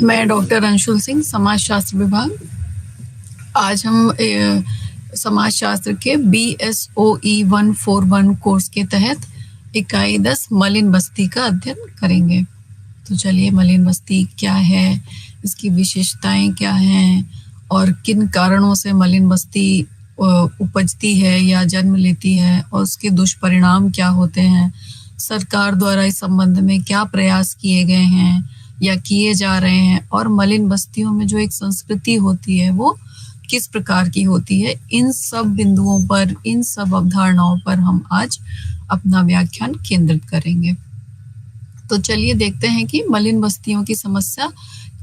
मैं डॉक्टर अंशुल सिंह, समाज शास्त्र विभाग। आज हम समाज शास्त्र के BSOE 141 कोर्स के तहत इकाई 10 मलिन बस्ती का अध्ययन करेंगे। तो चलिए, मलिन बस्ती क्या है, इसकी विशेषताएं क्या हैं और किन कारणों से मलिन बस्ती उपजती है या जन्म लेती है और उसके दुष्परिणाम क्या होते हैं, सरकार द्वारा इस संबंध में क्या प्रयास किए गए हैं या किए जा रहे हैं, और मलिन बस्तियों में जो एक संस्कृति होती है वो किस प्रकार की होती है। इन सब बिंदुओं पर, इन सब अवधारणाओं पर हम आज अपना व्याख्यान केंद्रित करेंगे। तो चलिए देखते हैं कि मलिन बस्तियों की समस्या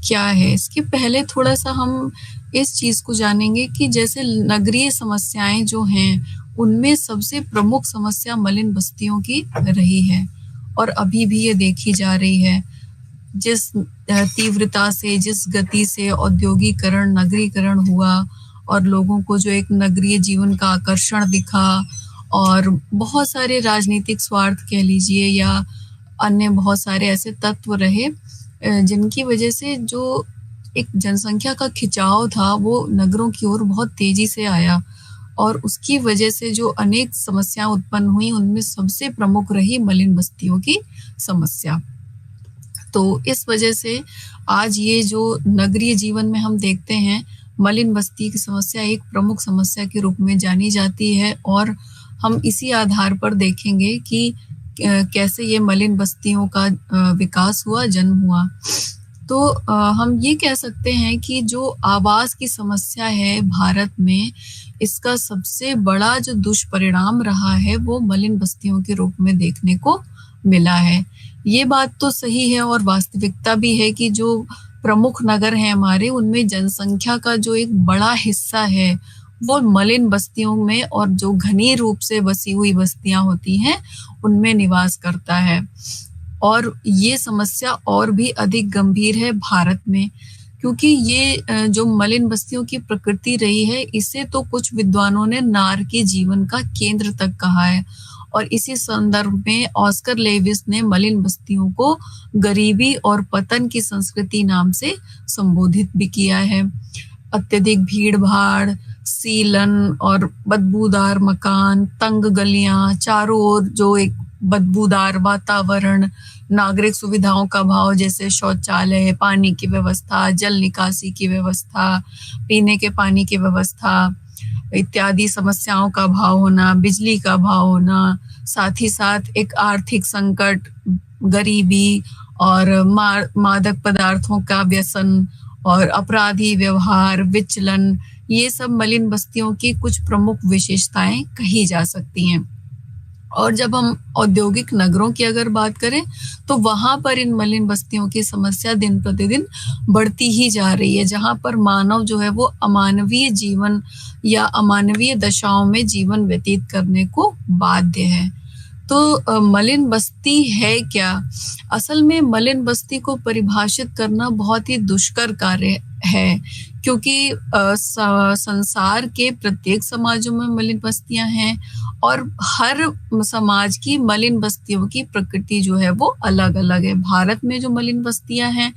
क्या है। इसके पहले थोड़ा सा हम इस चीज को जानेंगे कि जैसे नगरीय समस्याएं जो हैं, उनमें सबसे प्रमुख समस्या मलिन बस्तियों की रही है और अभी भी ये देखी जा रही है। जिस तीव्रता से, जिस गति से औद्योगिकरण, नगरीकरण हुआ और लोगों को जो एक नगरीय जीवन का आकर्षण दिखा और बहुत सारे राजनीतिक स्वार्थ कह लीजिए या अन्य बहुत सारे ऐसे तत्व रहे जिनकी वजह से जो एक जनसंख्या का खिंचाव था वो नगरों की ओर बहुत तेजी से आया और उसकी वजह से जो अनेक समस्याएं उत्पन्न हुई, उनमें सबसे प्रमुख रही मलिन बस्तियों की समस्या। तो इस वजह से आज ये जो नगरीय जीवन में हम देखते हैं, मलिन बस्ती की समस्या एक प्रमुख समस्या के रूप में जानी जाती है और हम इसी आधार पर देखेंगे कि कैसे ये मलिन बस्तियों का विकास हुआ, जन्म हुआ। तो हम ये कह सकते हैं कि जो आवास की समस्या है भारत में, इसका सबसे बड़ा जो दुष्परिणाम रहा है वो मलिन बस्तियों के रूप में देखने को मिला है। ये बात तो सही है और वास्तविकता भी है कि जो प्रमुख नगर हैं हमारे, उनमें जनसंख्या का जो एक बड़ा हिस्सा है वो मलिन बस्तियों में और जो घनी रूप से बसी हुई बस्तियां होती हैं उनमें निवास करता है। और ये समस्या और भी अधिक गंभीर है भारत में, क्योंकि ये जो मलिन बस्तियों की प्रकृति रही है, इसे तो कुछ विद्वानों ने नार के जीवन का केंद्र तक कहा है और इसी संदर्भ में ऑस्कर लेविस ने मलिन बस्तियों को गरीबी और पतन की संस्कृति नाम से संबोधित भी किया है। अत्यधिक भीड़ भाड़, सीलन और बदबूदार मकान, तंग गलियां, चारों ओर जो एक बदबूदार वातावरण, नागरिक सुविधाओं का अभाव जैसे शौचालय, पानी की व्यवस्था, जल निकासी की व्यवस्था, पीने के पानी की व्यवस्था इत्यादि समस्याओं का अभाव होना, बिजली का अभाव होना, साथ ही साथ एक आर्थिक संकट, गरीबी और मादक पदार्थों का व्यसन और अपराधी व्यवहार, विचलन, ये सब मलिन बस्तियों की कुछ प्रमुख विशेषताएं कही जा सकती हैं। और जब हम औद्योगिक नगरों की अगर बात करें तो वहां पर इन मलिन बस्तियों की समस्या दिन प्रतिदिन बढ़ती ही जा रही है, जहां पर मानव जो है वो अमानवीय जीवन या अमानवीय दशाओं में जीवन व्यतीत करने को बाध्य है। तो मलिन बस्ती है क्या? असल में मलिन बस्ती को परिभाषित करना बहुत ही दुष्कर कार्य है, क्योंकि संसार के प्रत्येक समाजों में मलिन बस्तियां हैं और हर समाज की मलिन बस्तियों की प्रकृति जो है वो अलग अलग है। भारत में जो मलिन बस्तियां हैं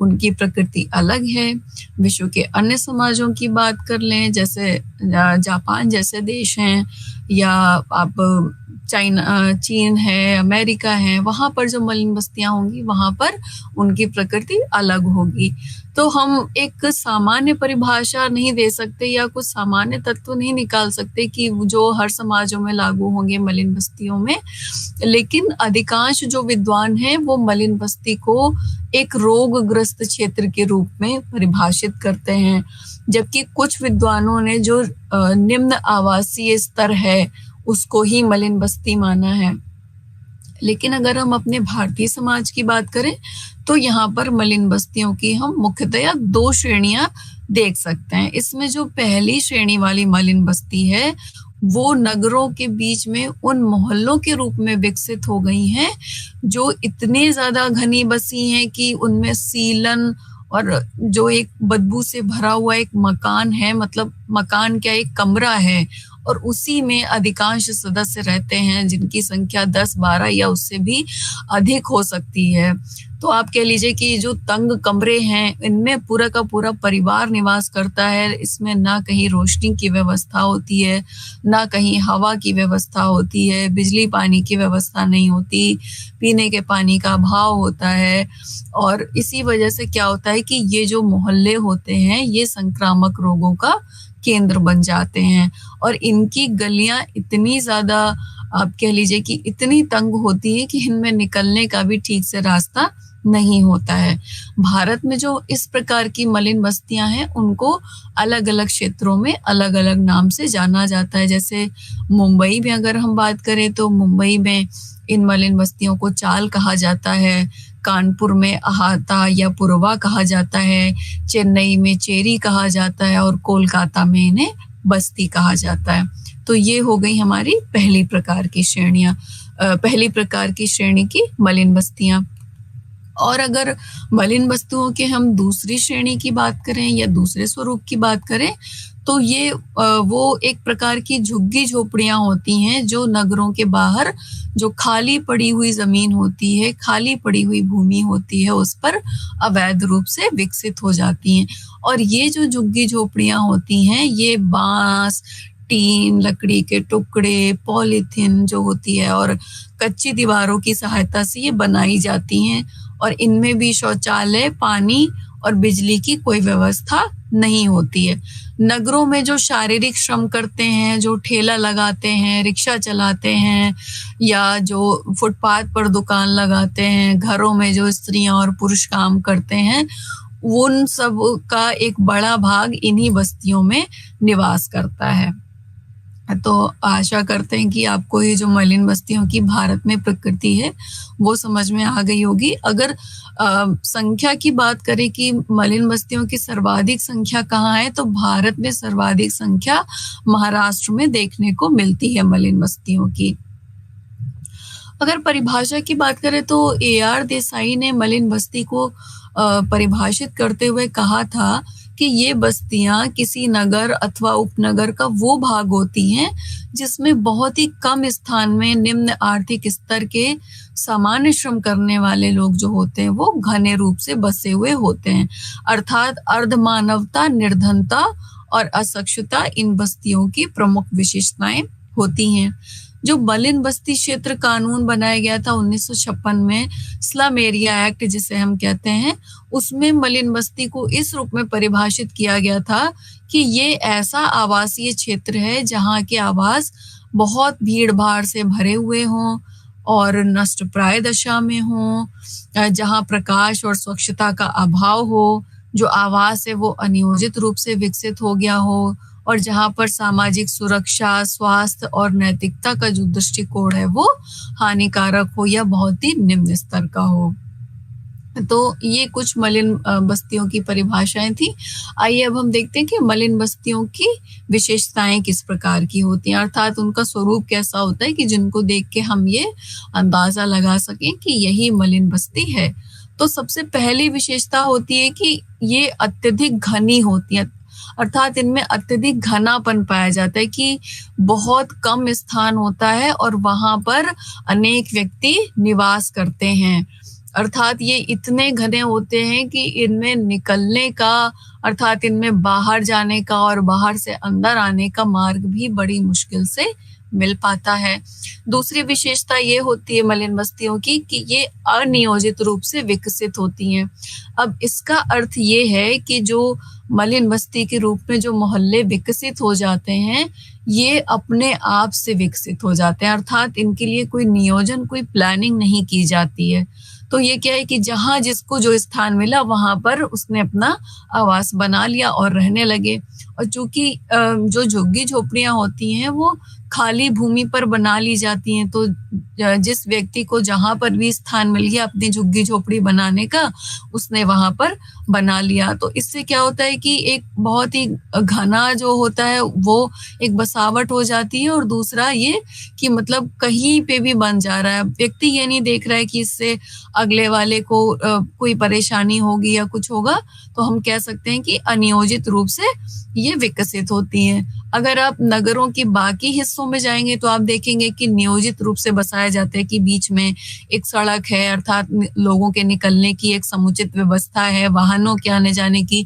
उनकी प्रकृति अलग है। विश्व के अन्य समाजों की बात कर लें, जैसे जापान जैसे देश हैं या आप चीन है, अमेरिका है, वहां पर जो मलिन बस्तियां होंगी वहां पर उनकी प्रकृति अलग होगी। तो हम एक सामान्य परिभाषा नहीं दे सकते या कुछ सामान्य तत्व नहीं निकाल सकते कि जो हर समाजों में लागू होंगे मलिन बस्तियों में, लेकिन अधिकांश जो विद्वान हैं वो मलिन बस्ती को एक रोगग्रस्त क्षेत्र के रूप में परिभाषित करते हैं, जबकि कुछ विद्वानों ने जो निम्न आवासीय स्तर है उसको ही मलिन बस्ती माना है। लेकिन अगर हम अपने भारतीय समाज की बात करें तो यहाँ पर मलिन बस्तियों की हम मुख्यतया दो श्रेणियां देख सकते हैं। इसमें जो पहली श्रेणी वाली मलिन बस्ती है वो नगरों के बीच में उन मोहल्लों के रूप में विकसित हो गई हैं जो इतने ज्यादा घनी बसी हैं कि उनमें सीलन और जो एक बदबू से भरा हुआ एक मकान है, मतलब मकान क्या, एक कमरा है और उसी में अधिकांश सदस्य रहते हैं जिनकी संख्या 10-12 या उससे भी अधिक हो सकती है। तो आप कह लीजिए कि जो तंग कमरे हैं इनमें पूरा का पूरा परिवार निवास करता है। इसमें ना कहीं रोशनी की व्यवस्था होती है, ना कहीं हवा की व्यवस्था होती है, बिजली पानी की व्यवस्था नहीं होती, पीने के पानी का अभाव होता है। और इसी वजह से क्या होता है कि ये जो मोहल्ले होते हैं ये संक्रामक रोगों का केंद्र बन जाते हैं और इनकी गलियां इतनी ज्यादा, आप कह लीजिए कि इतनी तंग होती है कि इनमें निकलने का भी ठीक से रास्ता नहीं होता है। भारत में जो इस प्रकार की मलिन बस्तियां हैं उनको अलग अलग क्षेत्रों में अलग अलग नाम से जाना जाता है। जैसे मुंबई में अगर हम बात करें तो मुंबई में इन मलिन बस्तियों को चाल कहा जाता है, कानपुर में अहाता या पुरवा कहा जाता है, चेन्नई में चेरी कहा जाता है और कोलकाता में इन्हें बस्ती कहा जाता है। तो ये हो गई हमारी पहली प्रकार की श्रेणियां, पहली प्रकार की श्रेणी की मलिन बस्तियां। और अगर मलिन वस्तुओं के हम दूसरी श्रेणी की बात करें या दूसरे स्वरूप की बात करें तो ये वो एक प्रकार की झुग्गी झोपड़ियां होती हैं जो नगरों के बाहर जो खाली पड़ी हुई जमीन होती है, खाली पड़ी हुई भूमि होती है, उस पर अवैध रूप से विकसित हो जाती हैं। और ये जो झुग्गी झोपड़ियां होती हैं ये बांस, टीन, लकड़ी के टुकड़े, पॉलीथीन जो होती है और कच्ची दीवारों की सहायता से ये बनाई जाती हैं और इनमें भी शौचालय, पानी और बिजली की कोई व्यवस्था नहीं होती है। नगरों में जो शारीरिक श्रम करते हैं, जो ठेला लगाते हैं, रिक्शा चलाते हैं या जो फुटपाथ पर दुकान लगाते हैं, घरों में जो स्त्रियां और पुरुष काम करते हैं, उन सब का एक बड़ा भाग इन्हीं बस्तियों में निवास करता है। तो आशा करते हैं कि आपको ये जो मलिन बस्तियों की भारत में प्रकृति है वो समझ में आ गई होगी। अगर संख्या की बात करें कि मलिन बस्तियों की सर्वाधिक संख्या कहाँ है, तो भारत में सर्वाधिक संख्या महाराष्ट्र में देखने को मिलती है मलिन बस्तियों की। अगर परिभाषा की बात करें तो AR देसाई ने मलिन बस्ती को परिभाषित करते हुए कहा था कि ये बस्तियां किसी नगर अथवा उपनगर का वो भाग होती हैं जिसमें बहुत ही कम स्थान में निम्न आर्थिक स्तर के सामान्य श्रम करने वाले लोग जो होते हैं वो घने रूप से बसे हुए होते हैं। अर्थात अर्धमानवता, निर्धनता और असक्षता इन बस्तियों की प्रमुख विशेषताएं होती हैं। जो मलिन बस्ती क्षेत्र कानून बनाया गया था 1956 में, स्लम एरिया एक्ट जिसे हम कहते हैं, उसमें मलिन बस्ती को इस रूप में परिभाषित किया गया था कि ये ऐसा आवासीय क्षेत्र है जहाँ के आवास बहुत भीड़ भाड़ से भरे हुए हों और नष्ट प्राय दशा में हों, जहाँ प्रकाश और स्वच्छता का अभाव हो, जो आवास है वो अनियोजित रूप से विकसित हो गया हो और जहाँ पर सामाजिक सुरक्षा, स्वास्थ्य और नैतिकता का जो दृष्टिकोण है वो हानिकारक हो या बहुत ही निम्न स्तर का हो। तो ये कुछ मलिन बस्तियों की परिभाषाएं थी। आइए अब हम देखते हैं कि मलिन बस्तियों की विशेषताएं किस प्रकार की होती हैं, अर्थात उनका स्वरूप कैसा होता है कि जिनको देख के हम ये अंदाजा लगा सकें कि यही मलिन बस्ती है। तो सबसे पहली विशेषता होती है कि ये अत्यधिक घनी होती है, अर्थात इनमें अत्यधिक घनापन पाया जाता है कि बहुत कम स्थान होता है और वहां पर अनेक व्यक्ति निवास करते हैं। अर्थात ये इतने घने होते हैं कि इनमें निकलने का, अर्थात इनमें बाहर जाने का और बाहर से अंदर आने का मार्ग भी बड़ी मुश्किल से मिल पाता है। दूसरी विशेषता ये होती है मलिन बस्तियों की कि ये अनियोजित रूप से विकसित होती हैं। अब इसका अर्थ ये है कि जो मलिन बस्ती के रूप में जो मोहल्ले विकसित हो जाते हैं ये अपने आप से विकसित हो जाते हैं, अर्थात इनके लिए कोई नियोजन, कोई प्लानिंग नहीं की जाती है। तो ये क्या है कि जहां जिसको जो स्थान मिला वहां पर उसने अपना आवास बना लिया और रहने लगे। और चूंकि जो झुग्गी झोपड़ियां होती हैं वो खाली भूमि पर बना ली जाती हैं, तो जिस व्यक्ति को जहां पर भी स्थान मिल गया अपनी झुग्गी झोपड़ी बनाने का, उसने वहां पर बना लिया। तो इससे क्या होता है कि एक बहुत ही घना जो होता है वो एक बसावट हो जाती है, और दूसरा ये कि मतलब कहीं पे भी बन जा रहा है। व्यक्ति ये नहीं देख रहा है कि इससे अगले वाले को कोई परेशानी होगी या कुछ होगा, तो हम कह सकते हैं कि अनियोजित रूप से ये विकसित होती हैं। अगर आप नगरों के बाकी हिस्सों में जाएंगे तो आप देखेंगे कि नियोजित रूप से बसाए जाते हैं, कि बीच में एक सड़क है, अर्थात लोगों के निकलने की एक समुचित व्यवस्था है, वाहनों के आने जाने की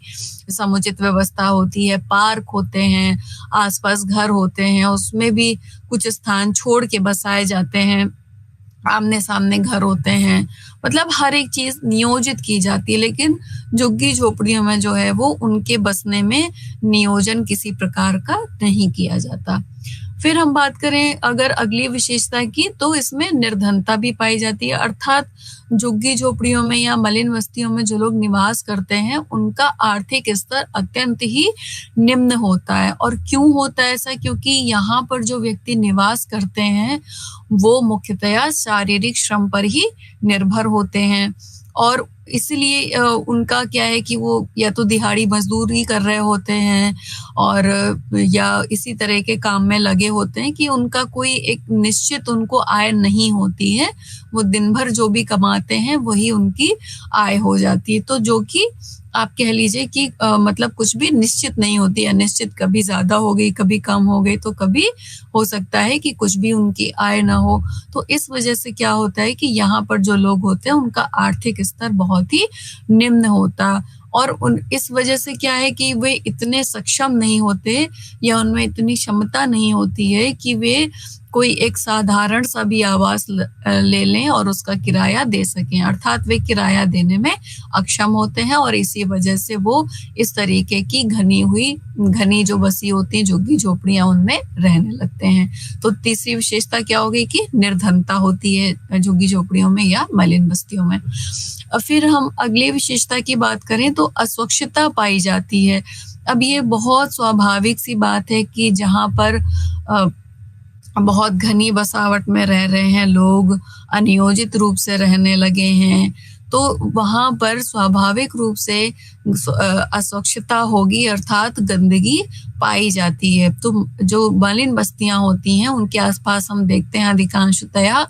समुचित व्यवस्था होती है, पार्क होते हैं, आसपास घर होते हैं, उसमें भी कुछ स्थान छोड़ के बसाए जाते हैं, आमने सामने घर होते हैं, मतलब हर एक चीज नियोजित की जाती है। लेकिन झुग्गी झोपड़ियों में जो है वो उनके बसने में नियोजन किसी प्रकार का नहीं किया जाता। फिर हम बात करें अगर अगली विशेषता की, तो इसमें निर्धनता भी पाई जाती है। अर्थात झुग्गी झोपड़ियों में या मलिन बस्तियों में जो लोग निवास करते हैं उनका आर्थिक स्तर अत्यंत ही निम्न होता है। और क्यों होता है ऐसा? क्योंकि यहाँ पर जो व्यक्ति निवास करते हैं वो मुख्यतया शारीरिक श्रम पर ही निर्भर होते हैं, और इसलिए उनका क्या है कि वो या तो दिहाड़ी मजदूरी कर रहे होते हैं और या इसी तरह के काम में लगे होते हैं कि उनका कोई एक निश्चित उनको आय नहीं होती है। वो दिन भर जो भी कमाते हैं वही उनकी आय हो जाती है। तो जो कि आप कह लीजिए कि मतलब कुछ भी निश्चित नहीं होती है, निश्चित कभी ज्यादा हो गई, कभी कम हो गई, तो कभी हो सकता है कि कुछ भी उनकी आय ना हो। तो इस वजह से क्या होता है कि यहाँ पर जो लोग होते हैं उनका आर्थिक स्तर बहुत ही निम्न होता, और इस वजह से क्या है कि वे इतने सक्षम नहीं होते या उनमें इतनी क्षमता नहीं होती है कि वे कोई एक साधारण सा भी आवास ले लें और उसका किराया दे सकें। अर्थात वे किराया देने में अक्षम होते हैं, और इसी वजह से वो इस तरीके की घनी जो बसी होती है झुग्गी झोपड़ियां उनमें रहने लगते हैं। तो तीसरी विशेषता क्या होगी कि निर्धनता होती है झुग्गी झोपड़ियों में या मलिन बस्तियों में। फिर हम अगली विशेषता की बात करें तो अस्वच्छता पाई जाती है। अब ये बहुत स्वाभाविक सी बात है कि जहाँ पर बहुत घनी बसावट में रह रहे हैं लोग, अनियोजित रूप से रहने लगे हैं, तो वहां पर स्वाभाविक रूप से अस्वच्छता होगी, अर्थात गंदगी पाई जाती है। तो जो मलिन बस्तियां होती हैं उनके आसपास हम देखते हैं अधिकांशतया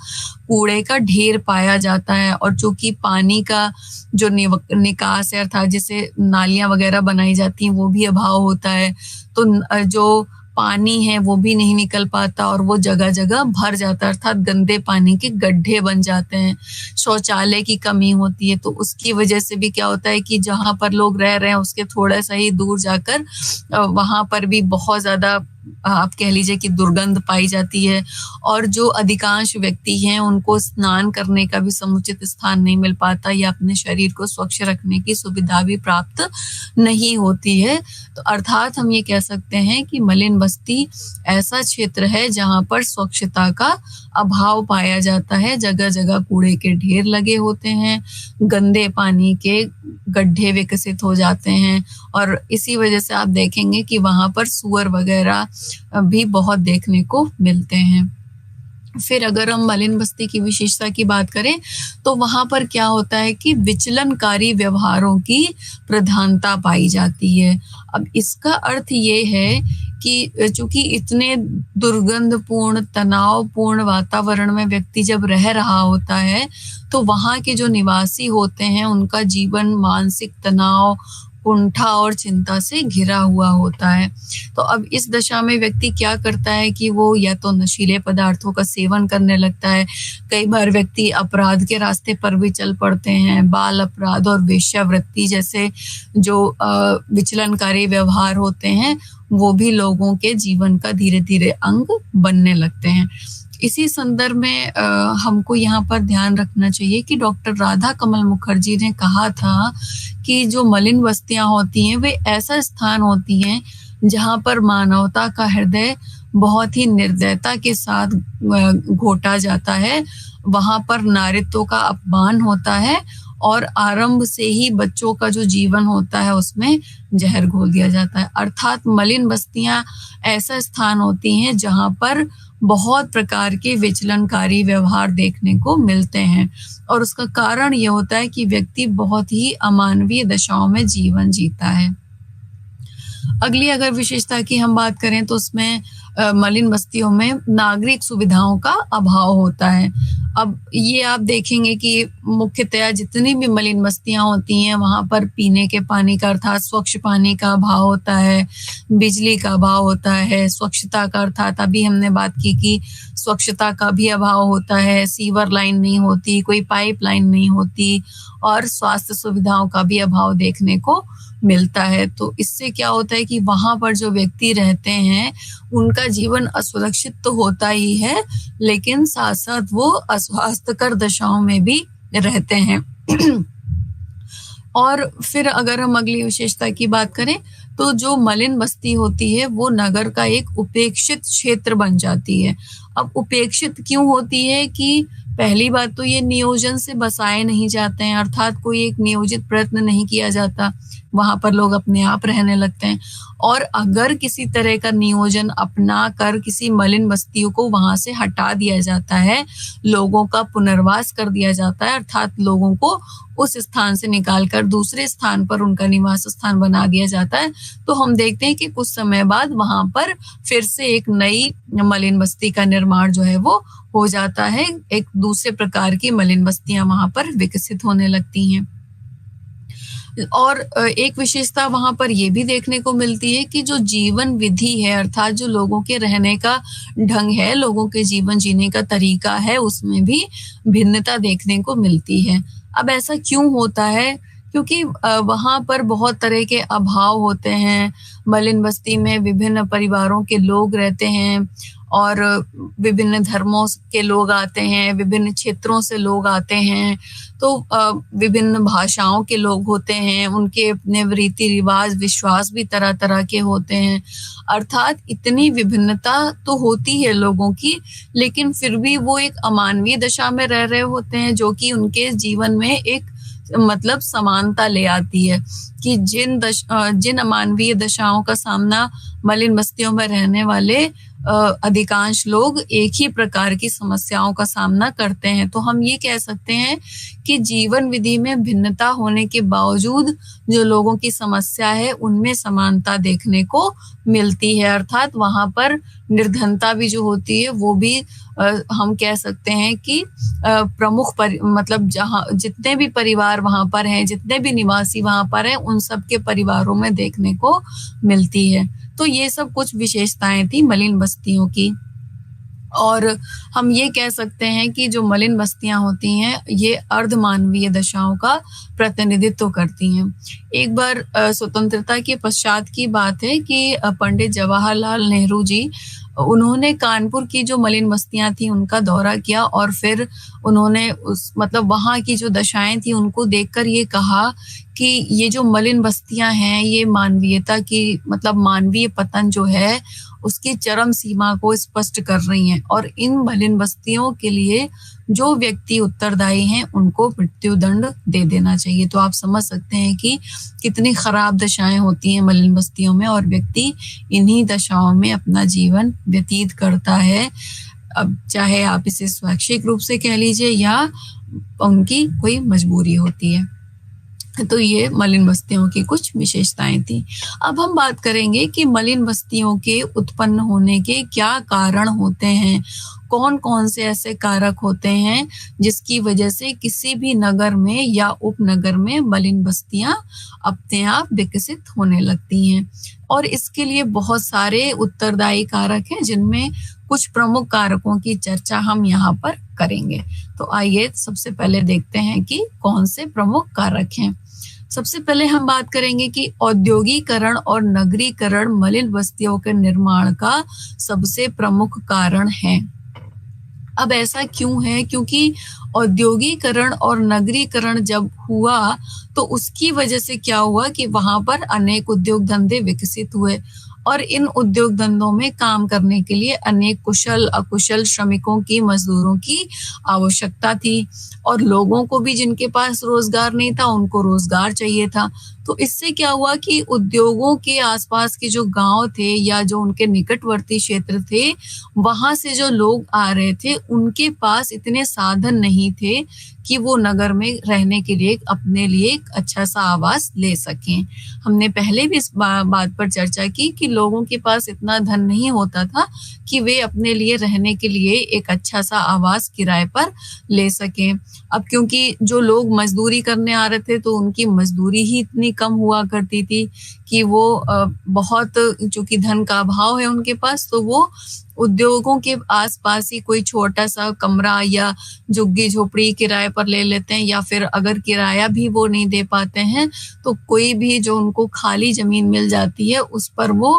कूड़े का ढेर पाया जाता है, और चूंकि पानी का जो निकास है, अर्थात जिसे नालियां वगैरह बनाई जाती हैं, वो भी अभाव होता है। तो जो पानी है वो भी नहीं निकल पाता और वो जगह जगह भर जाता है, अर्थात गंदे पानी के गड्ढे बन जाते हैं। शौचालय की कमी होती है, तो उसकी वजह से भी क्या होता है कि जहां पर लोग रह रहे हैं उसके थोड़ा सा ही दूर जाकर वहां पर भी बहुत ज्यादा आप कह लीजिए कि दुर्गंध पाई जाती है, और जो अधिकांश व्यक्ति हैं उनको स्नान करने का भी समुचित स्थान नहीं मिल पाता या अपने शरीर को स्वच्छ रखने की सुविधा भी प्राप्त नहीं होती है। तो अर्थात हम ये कह सकते हैं कि मलिन बस्ती ऐसा क्षेत्र है जहाँ पर स्वच्छता का अभाव पाया जाता है। जगह जगह कूड़े के ढेर लगे होते हैं, गंदे पानी के गड्ढे विकसित हो जाते हैं, और इसी वजह से आप देखेंगे कि वहां पर सूअर वगैरह भी बहुत देखने को मिलते हैं। फिर अगर हम मलिन बस्ती की विशेषता की बात करें तो वहां पर क्या होता है कि विचलनकारी व्यवहारों की प्रधानता पाई जाती है। अब इसका अर्थ ये है कि चूंकि इतने दुर्गंधपूर्ण तनावपूर्ण वातावरण में व्यक्ति जब रह रहा होता है तो वहां के जो निवासी होते हैं उनका जीवन मानसिक तनाव, कुंठा और चिंता से घिरा हुआ होता है। तो अब इस दशा में व्यक्ति क्या करता है कि वो या तो नशीले पदार्थों का सेवन करने लगता है, कई बार व्यक्ति अपराध के रास्ते पर भी चल पड़ते हैं। बाल अपराध और वेश्यावृत्ति जैसे जो विचलनकारी व्यवहार होते हैं वो भी लोगों के जीवन का धीरे धीरे अंग बनने लगते हैं। इसी संदर्भ में हमको यहाँ पर ध्यान रखना चाहिए कि डॉक्टर राधा कमल मुखर्जी ने कहा था कि जो मलिन बस्तियां होती हैं वे ऐसा स्थान होती हैं जहाँ पर मानवता का हृदय बहुत ही निर्दयता के साथ घोटा जाता है। वहां पर नारीत्व का अपमान होता है और आरंभ से ही बच्चों का जो जीवन होता है उसमें जहर घोल दिया जाता है। अर्थात मलिन बस्तियां ऐसा स्थान होती हैं जहां पर बहुत प्रकार के विचलनकारी व्यवहार देखने को मिलते हैं और उसका कारण ये होता है कि व्यक्ति बहुत ही अमानवीय दशाओं में जीवन जीता है। अगली अगर विशेषता की हम बात करें तो उसमें मलिन बस्तियों में नागरिक सुविधाओं का अभाव होता है। अब ये आप देखेंगे कि मुख्यतया जितनी भी मलिन बस्तियां होती हैं वहां पर पीने के पानी का अर्थात स्वच्छ पानी का अभाव होता है, बिजली का अभाव होता है, स्वच्छता का अर्थात अभी हमने बात की कि स्वच्छता का भी अभाव होता है, सीवर लाइन नहीं होती, कोई पाइप लाइन नहीं होती और स्वास्थ्य सुविधाओं का भी अभाव देखने को मिलता है। तो इससे क्या होता है कि वहां पर जो व्यक्ति रहते हैं उनका जीवन असुरक्षित तो होता ही है, लेकिन साथ साथ वो अस्वास्थ्यकर दशाओं में भी रहते हैं। और फिर अगर हम अगली विशेषता की बात करें तो जो मलिन बस्ती होती है वो नगर का एक उपेक्षित क्षेत्र बन जाती है। अब उपेक्षित क्यों होती है कि पहली बात तो ये नियोजन से बसाए नहीं जाते हैं, अर्थात कोई एक नियोजित प्रयत्न नहीं किया जाता, वहां पर लोग अपने आप रहने लगते हैं। और अगर किसी तरह का नियोजन अपना कर किसी मलिन बस्तियों को वहां से हटा दिया जाता है, लोगों का पुनर्वास कर दिया जाता है, अर्थात लोगों को उस स्थान से निकालकर दूसरे स्थान पर उनका निवास स्थान बना दिया जाता है, तो हम देखते हैं कि कुछ समय बाद वहां पर फिर से एक नई मलिन बस्ती का निर्माण जो है वो हो जाता है। एक दूसरे प्रकार की मलिन बस्तियां वहां पर विकसित होने लगती हैं। और एक विशेषता वहां पर यह भी देखने को मिलती है कि जो जीवन विधि है अर्थात जो लोगों के रहने का ढंग है, लोगों के जीवन जीने का तरीका है, उसमें भी भिन्नता देखने को मिलती है। अब ऐसा क्यों होता है? क्योंकि वहां पर बहुत तरह के अभाव होते हैं। मलिन बस्ती में विभिन्न परिवारों के लोग रहते हैं और विभिन्न धर्मों के लोग आते हैं, विभिन्न क्षेत्रों से लोग आते हैं, तो विभिन्न भाषाओं के लोग होते हैं, उनके अपने रीति रिवाज विश्वास भी तरह तरह के होते हैं। अर्थात इतनी विभिन्नता तो होती है लोगों की, लेकिन फिर भी वो एक अमानवीय दशा में रह रहे होते हैं जो कि उनके जीवन में एक मतलब समानता ले आती है कि जिन अमानवीय दशाओं का सामना मलिन बस्तियों में रहने वाले अधिकांश लोग एक ही प्रकार की समस्याओं का सामना करते हैं। तो हम ये कह सकते हैं कि जीवन विधि में भिन्नता होने के बावजूद जो लोगों की समस्या है उनमें समानता देखने को मिलती है, अर्थात वहां पर निर्धनता भी जो होती है वो भी हम कह सकते हैं कि प्रमुख मतलब जहाँ जितने भी परिवार वहां पर हैं, जितने भी निवासी वहां पर हैं, उन सब के परिवारों में देखने को मिलती है। तो ये सब कुछ विशेषताएं थी मलिन बस्तियों की। और हम ये कह सकते हैं कि जो मलिन बस्तियां होती हैं ये अर्धमानवीय दशाओं का प्रतिनिधित्व करती हैं। एक बार स्वतंत्रता के पश्चात की बात है कि पंडित जवाहरलाल नेहरू जी उन्होंने कानपुर की जो मलिन बस्तियां थी उनका दौरा किया और फिर उन्होंने उस मतलब वहां की जो दशाएं थी उनको देखकर ये कहा कि ये जो मलिन बस्तियां हैं ये मानवीयता की मतलब मानवीय पतन जो है उसकी चरम सीमा को स्पष्ट कर रही हैं और इन मलिन बस्तियों के लिए जो व्यक्ति उत्तरदायी हैं उनको मृत्युदंड दे देना चाहिए। तो आप समझ सकते हैं कि कितनी खराब दशाएं होती हैं मलिन बस्तियों में और व्यक्ति इन्हीं दशाओं में अपना जीवन व्यतीत करता है। अब चाहे आप इसे स्वैच्छिक रूप से कह लीजिए या उनकी कोई मजबूरी होती है। तो ये मलिन बस्तियों की कुछ विशेषताएं थी। अब हम बात करेंगे कि मलिन बस्तियों के उत्पन्न होने के क्या कारण होते हैं, कौन कौन से ऐसे कारक होते हैं जिसकी वजह से किसी भी नगर में या उपनगर में मलिन बस्तियां अपने आप विकसित होने लगती हैं। और इसके लिए बहुत सारे उत्तरदायी कारक हैं जिनमें कुछ प्रमुख कारकों की चर्चा हम यहाँ पर करेंगे। तो आइए सबसे पहले देखते हैं कि कौन से प्रमुख कारक हैं। सबसे पहले हम बात करेंगे कि औद्योगिकरण और नगरीकरण मलिन बस्तियों के निर्माण का सबसे प्रमुख कारण है। अब ऐसा क्यों है? क्योंकि औद्योगिकरण और नगरीकरण जब हुआ तो उसकी वजह से क्या हुआ कि वहां पर अनेक उद्योग धंधे विकसित हुए और इन उद्योग धंधों में काम करने के लिए अनेक कुशल अकुशल श्रमिकों की मजदूरों की आवश्यकता थी और लोगों को भी जिनके पास रोजगार नहीं था उनको रोजगार चाहिए था। तो इससे क्या हुआ कि उद्योगों के आसपास के जो गांव थे या जो उनके निकटवर्ती क्षेत्र थे, वहां से जो लोग आ रहे थे उनके पास इतने साधन नहीं थे कि वो नगर में रहने के लिए अपने लिए एक अच्छा सा आवास ले सकें। हमने पहले भी इस बात पर चर्चा की कि लोगों के पास इतना धन नहीं होता था कि वे अपने लिए रहने के लिए एक अच्छा सा आवास किराए पर ले सकें। अब क्योंकि जो लोग मजदूरी करने आ रहे थे तो उनकी मजदूरी ही इतनी कम हुआ करती थी कि वो बहुत, चूंकि धन का अभाव है उनके पास, तो वो उद्योगों के आसपास ही कोई छोटा सा कमरा या झुग्गी झोपड़ी किराए पर ले लेते हैं, या फिर अगर किराया भी वो नहीं दे पाते हैं तो कोई भी जो उनको खाली जमीन मिल जाती है उस पर वो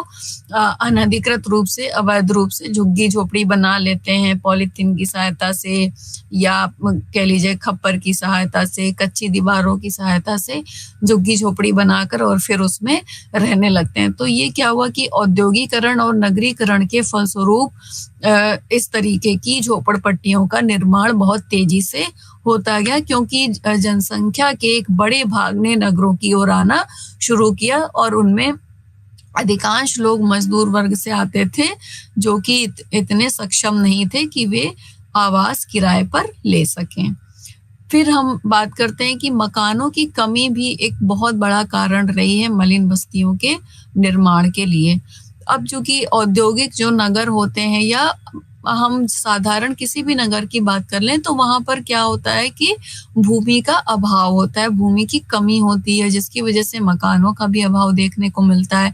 अनधिकृत रूप से, अवैध रूप से झुग्गी झोपड़ी बना लेते हैं, पॉलीथीन की सहायता से या कह लीजिए खप्पर की सहायता से, कच्ची दीवारों की सहायता से झुग्गी झोपड़ी बनाकर और फिर उसमें रहने लगते हैं। तो ये क्या हुआ कि औद्योगिकरण और नगरीकरण के फलस्वरूप इस तरीके की झोपड़पट्टियों का निर्माण बहुत तेजी से होता गया, क्योंकि जनसंख्या के एक बड़े भाग ने नगरों की ओर आना शुरू किया और उनमें अधिकांश लोग मजदूर वर्ग से आते थे जो कि इतने सक्षम नहीं थे कि वे आवास किराए पर ले सकें। फिर हम बात करते हैं कि मकानों की कमी भी एक बहुत बड़ा कारण रही है मलिन बस्तियों के निर्माण के लिए। अब चूंकि औद्योगिक जो नगर होते हैं या हम साधारण किसी भी नगर की बात कर लें तो वहां पर क्या होता है कि भूमि का अभाव होता है, भूमि की कमी होती है, जिसकी वजह से मकानों का भी अभाव देखने को मिलता है।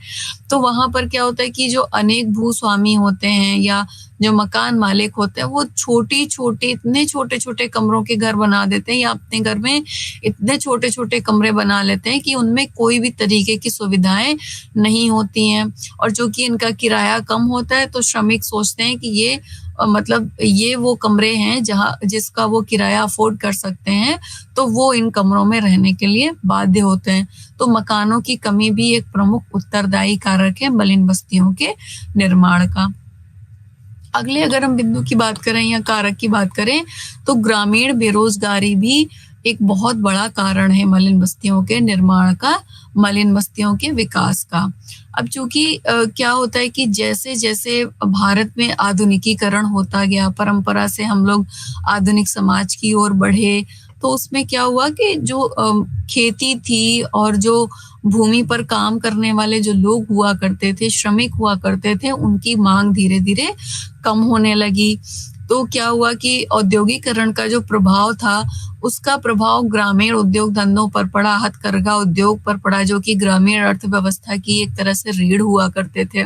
तो वहां पर क्या होता है कि जो अनेक भूस्वामी होते हैं या जो मकान मालिक होते हैं वो छोटी छोटी, इतने छोटे छोटे कमरों के घर बना देते हैं या अपने घर में इतने छोटे छोटे कमरे बना लेते हैं कि उनमें कोई भी तरीके की सुविधाएं नहीं होती हैं। और जो कि इनका किराया कम होता है तो श्रमिक सोचते हैं कि ये मतलब ये वो कमरे हैं जिसका वो किराया अफोर्ड कर सकते हैं, तो वो इन कमरों में रहने के लिए बाध्य होते हैं। तो मकानों की कमी भी एक प्रमुख उत्तरदायी कारक है मलिन बस्तियों के निर्माण का। अगले अगर हम बिंदु की बात करें या कारक की बात करें तो ग्रामीण बेरोजगारी भी एक बहुत बड़ा कारण है मलिन बस्तियों के निर्माण का, मलिन बस्तियों के विकास का। अब चूंकि क्या होता है कि जैसे जैसे भारत में आधुनिकीकरण होता गया, परंपरा से हम लोग आधुनिक समाज की ओर बढ़े, तो उसमें क्या हुआ कि जो खेती थी और जो भूमि पर काम करने वाले जो लोग हुआ करते थे, श्रमिक हुआ करते थे, उनकी मांग धीरे धीरे कम होने लगी। तो क्या हुआ कि औद्योगिकरण का जो प्रभाव था उसका प्रभाव ग्रामीण उद्योग धंधों पर पड़ा, हथकरघा उद्योग पर पड़ा, जो कि ग्रामीण अर्थव्यवस्था की एक तरह से रीढ़ हुआ करते थे।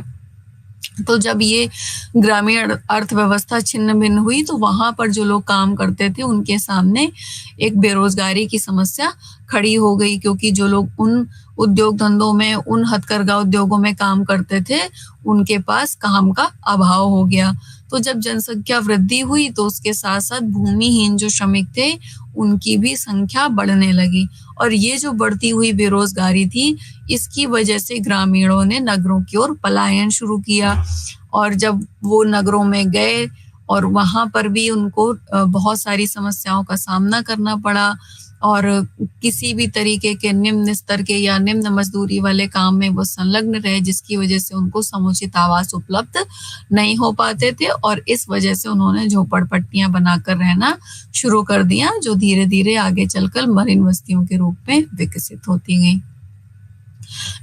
तो जब ये ग्रामीण अर्थव्यवस्था छिन्न भिन्न हुई तो वहां पर जो लोग काम करते थे उनके सामने एक बेरोजगारी की समस्या खड़ी हो गई, क्योंकि जो लोग उन उद्योग धंधों में, उन हथकरघा उद्योगों में काम करते थे उनके पास काम का अभाव हो गया। तो जब जनसंख्या वृद्धि हुई तो उसके साथ साथ भूमिहीन जो श्रमिक थे उनकी भी संख्या बढ़ने लगी, और ये जो बढ़ती हुई बेरोजगारी थी इसकी वजह से ग्रामीणों ने नगरों की ओर पलायन शुरू किया। और जब वो नगरों में गए और वहां पर भी उनको बहुत सारी समस्याओं का सामना करना पड़ा, और किसी भी तरीके के निम्न स्तर के या निम्न मजदूरी वाले काम में वो संलग्न रहे, जिसकी वजह से उनको समुचित आवास उपलब्ध नहीं हो पाते थे, और इस वजह से उन्होंने झोपड़पट्टियां बनाकर रहना शुरू कर दिया, जो धीरे धीरे आगे चलकर मलिन बस्तियों के रूप में विकसित होती गई।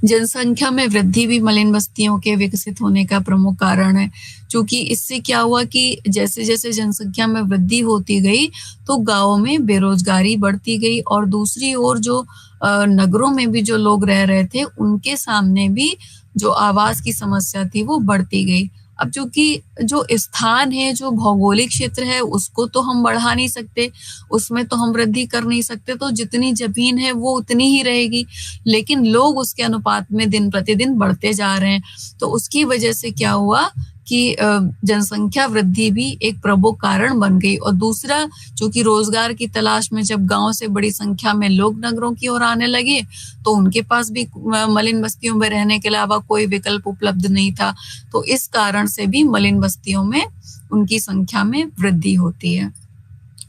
जनसंख्या में वृद्धि भी मलिन बस्तियों के विकसित होने का प्रमुख कारण है, क्योंकि इससे क्या हुआ कि जैसे जैसे जनसंख्या में वृद्धि होती गई तो गांवों में बेरोजगारी बढ़ती गई, और दूसरी ओर जो नगरों में भी जो लोग रह रहे थे उनके सामने भी जो आवास की समस्या थी वो बढ़ती गई। अब चूंकि जो स्थान है, जो भौगोलिक क्षेत्र है, उसको तो हम बढ़ा नहीं सकते, उसमें तो हम वृद्धि कर नहीं सकते, तो जितनी जमीन है वो उतनी ही रहेगी, लेकिन लोग उसके अनुपात में दिन प्रतिदिन बढ़ते जा रहे हैं। तो उसकी वजह से क्या हुआ कि जनसंख्या वृद्धि भी एक प्रमुख कारण बन गई। और दूसरा, चूंकि रोजगार की तलाश में जब गांव से बड़ी संख्या में लोग नगरों की ओर आने लगे तो उनके पास भी मलिन बस्तियों में रहने के अलावा कोई विकल्प उपलब्ध नहीं था, तो इस कारण से भी मलिन बस्तियों में उनकी संख्या में वृद्धि होती है।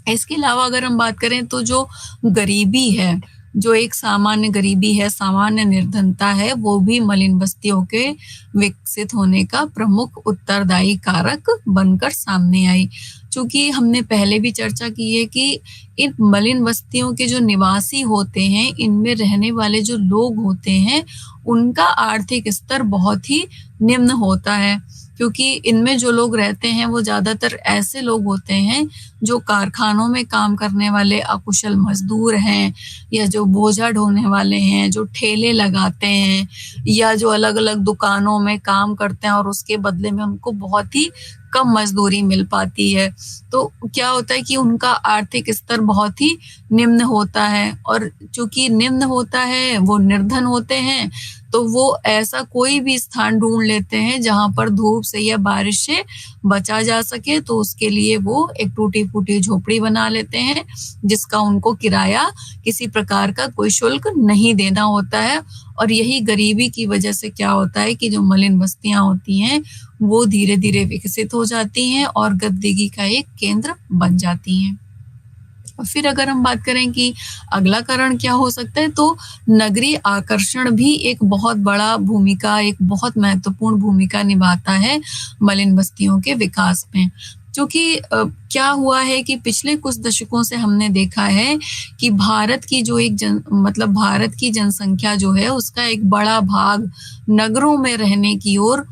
इसके अलावा अगर हम बात करें तो जो गरीबी है, जो एक सामान्य गरीबी है, सामान्य निर्धनता है, वो भी मलिन बस्तियों के विकसित होने का प्रमुख उत्तरदायी कारक बनकर सामने आई। चूंकि हमने पहले भी चर्चा की है कि इन मलिन बस्तियों के जो निवासी होते हैं, इनमें रहने वाले जो लोग होते हैं, उनका आर्थिक स्तर बहुत ही निम्न होता है, क्योंकि इनमें जो लोग रहते हैं वो ज्यादातर ऐसे लोग होते हैं जो कारखानों में काम करने वाले अकुशल मजदूर हैं, या जो बोझा ढोने वाले हैं, जो ठेले लगाते हैं, या जो अलग अलग दुकानों में काम करते हैं और उसके बदले में उनको बहुत ही कम मजदूरी मिल पाती है। तो क्या होता है कि उनका आर्थिक स्तर बहुत ही निम्न होता है, और चूंकि निम्न होता है, वो निर्धन होते हैं, तो वो ऐसा कोई भी स्थान ढूंढ लेते हैं जहां पर धूप से या बारिश से बचा जा सके। तो उसके लिए वो एक टूटी फूटी झोपड़ी बना लेते हैं, जिसका उनको किराया किसी प्रकार का कोई शुल्क नहीं देना होता है। और यही गरीबी की वजह से क्या होता है कि जो मलिन बस्तियां होती हैं वो धीरे धीरे विकसित हो जाती हैं और गंदगी का एक केंद्र बन जाती हैं। और फिर अगर हम बात करें कि अगला कारण क्या हो सकता है, तो नगरीय आकर्षण भी एक बहुत बड़ा भूमिका, एक बहुत महत्वपूर्ण भूमिका निभाता है मलिन बस्तियों के विकास में। क्योंकि क्या हुआ है कि पिछले कुछ दशकों से हमने देखा है कि भारत की जो भारत की जनसंख्या जो है, उसका एक बड़ा भाग नगरों में रहने की ओर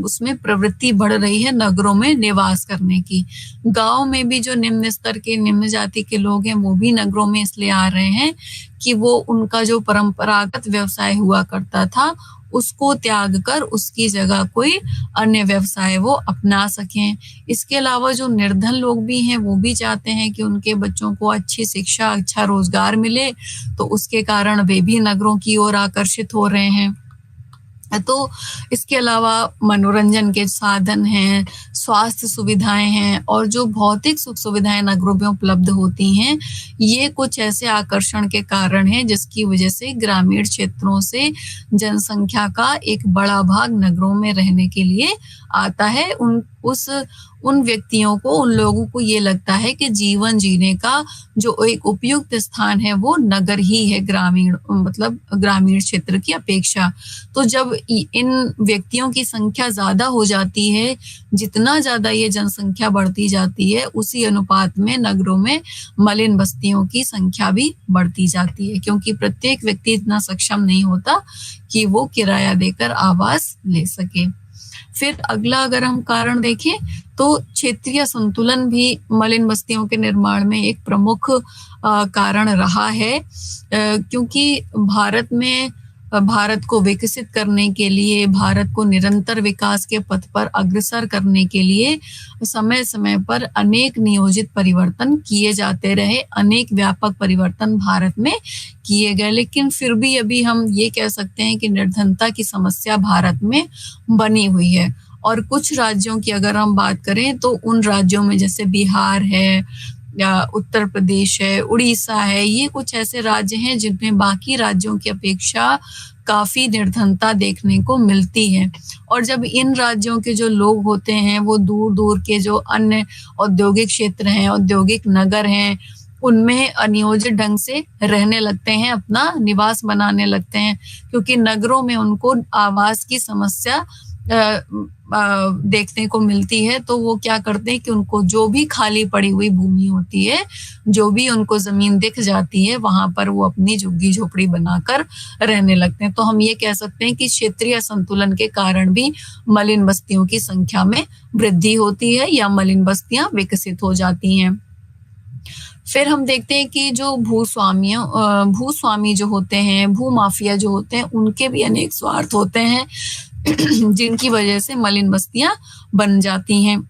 उसमें प्रवृत्ति बढ़ रही है, नगरों में निवास करने की। गांव में भी जो निम्न स्तर के, निम्न जाति के लोग हैं, वो भी नगरों में इसलिए आ रहे हैं कि वो उनका जो परंपरागत व्यवसाय हुआ करता था उसको त्याग कर उसकी जगह कोई अन्य व्यवसाय वो अपना सकें। इसके अलावा जो निर्धन लोग भी हैं, वो भी चाहते हैं कि उनके बच्चों को अच्छी शिक्षा, अच्छा रोजगार मिले, तो उसके कारण वे भी नगरों की ओर आकर्षित हो रहे हैं। तो इसके अलावा मनोरंजन के साधन हैं, स्वास्थ्य सुविधाएं हैं, और जो भौतिक सुख सुविधाएं नगरों में उपलब्ध होती हैं, ये कुछ ऐसे आकर्षण के कारण हैं जिसकी वजह से ग्रामीण क्षेत्रों से जनसंख्या का एक बड़ा भाग नगरों में रहने के लिए आता है। उन व्यक्तियों को, उन लोगों को ये लगता है कि जीवन जीने का जो एक उपयुक्त स्थान है वो नगर ही है, ग्रामीण क्षेत्र की अपेक्षा। तो जब इन व्यक्तियों की संख्या ज्यादा हो जाती है, जितना ज्यादा ये जनसंख्या बढ़ती जाती है, उसी अनुपात में नगरों में मलिन बस्तियों की संख्या भी बढ़ती जाती है, क्योंकि प्रत्येक व्यक्ति इतना सक्षम नहीं होता कि वो किराया देकर आवास ले सके। फिर अगला अगर हम कारण देखें तो क्षेत्रीय संतुलन भी मलिन बस्तियों के निर्माण में एक प्रमुख कारण रहा है, क्योंकि भारत को विकसित करने के लिए, भारत को निरंतर विकास के पथ पर अग्रसर करने के लिए समय समय पर अनेक नियोजित परिवर्तन किए जाते रहे, अनेक व्यापक परिवर्तन भारत में किए गए। लेकिन फिर भी अभी हम ये कह सकते हैं कि निर्धनता की समस्या भारत में बनी हुई है। और कुछ राज्यों की अगर हम बात करें तो उन राज्यों में जैसे बिहार है, या उत्तर प्रदेश है, उड़ीसा है, ये कुछ ऐसे राज्य हैं जिनमें बाकी राज्यों की अपेक्षा काफी निर्धनता देखने को मिलती है। और जब इन राज्यों के जो लोग होते हैं वो दूर दूर के जो अन्य औद्योगिक क्षेत्र हैं, औद्योगिक नगर हैं, उनमें अनियोजित ढंग से रहने लगते हैं, अपना निवास बनाने लगते हैं, क्योंकि नगरों में उनको आवास की समस्या देखने को मिलती है। तो वो क्या करते हैं कि उनको जो भी खाली पड़ी हुई भूमि होती है, जो भी उनको जमीन दिख जाती है, वहां पर वो अपनी झुग्गी झोपड़ी बनाकर रहने लगते हैं। तो हम ये कह सकते हैं कि क्षेत्रीय संतुलन के कारण भी मलिन बस्तियों की संख्या में वृद्धि होती है या मलिन बस्तियां विकसित हो जाती हैं। फिर हम देखते हैं कि जो भूस्वामी जो होते हैं, भूमाफिया जो होते हैं, उनके भी अनेक स्वार्थ होते हैं जिनकी वजह से मलिन बस्तियां बन जाती हैं।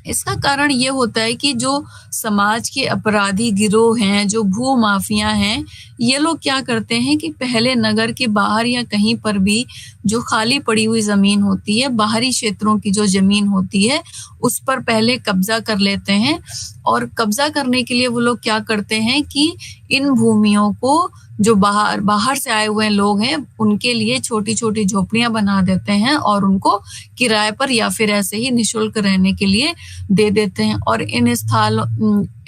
इसका कारण ये होता है कि जो समाज के अपराधी गिरोह हैं, जो भू माफिया हैं, ये लोग क्या करते हैं कि पहले नगर के बाहर या कहीं पर भी जो खाली पड़ी हुई जमीन होती है, बाहरी क्षेत्रों की जो जमीन होती है, उस पर पहले कब्जा कर लेते हैं। और कब्जा करने के लिए वो लोग क्या करते हैं कि इन भूमियों को जो बाहर से आए हुए लोग हैं उनके लिए छोटी छोटी झोपड़ियां बना देते हैं और उनको किराए पर या फिर ऐसे ही निशुल्क रहने के लिए दे देते हैं। और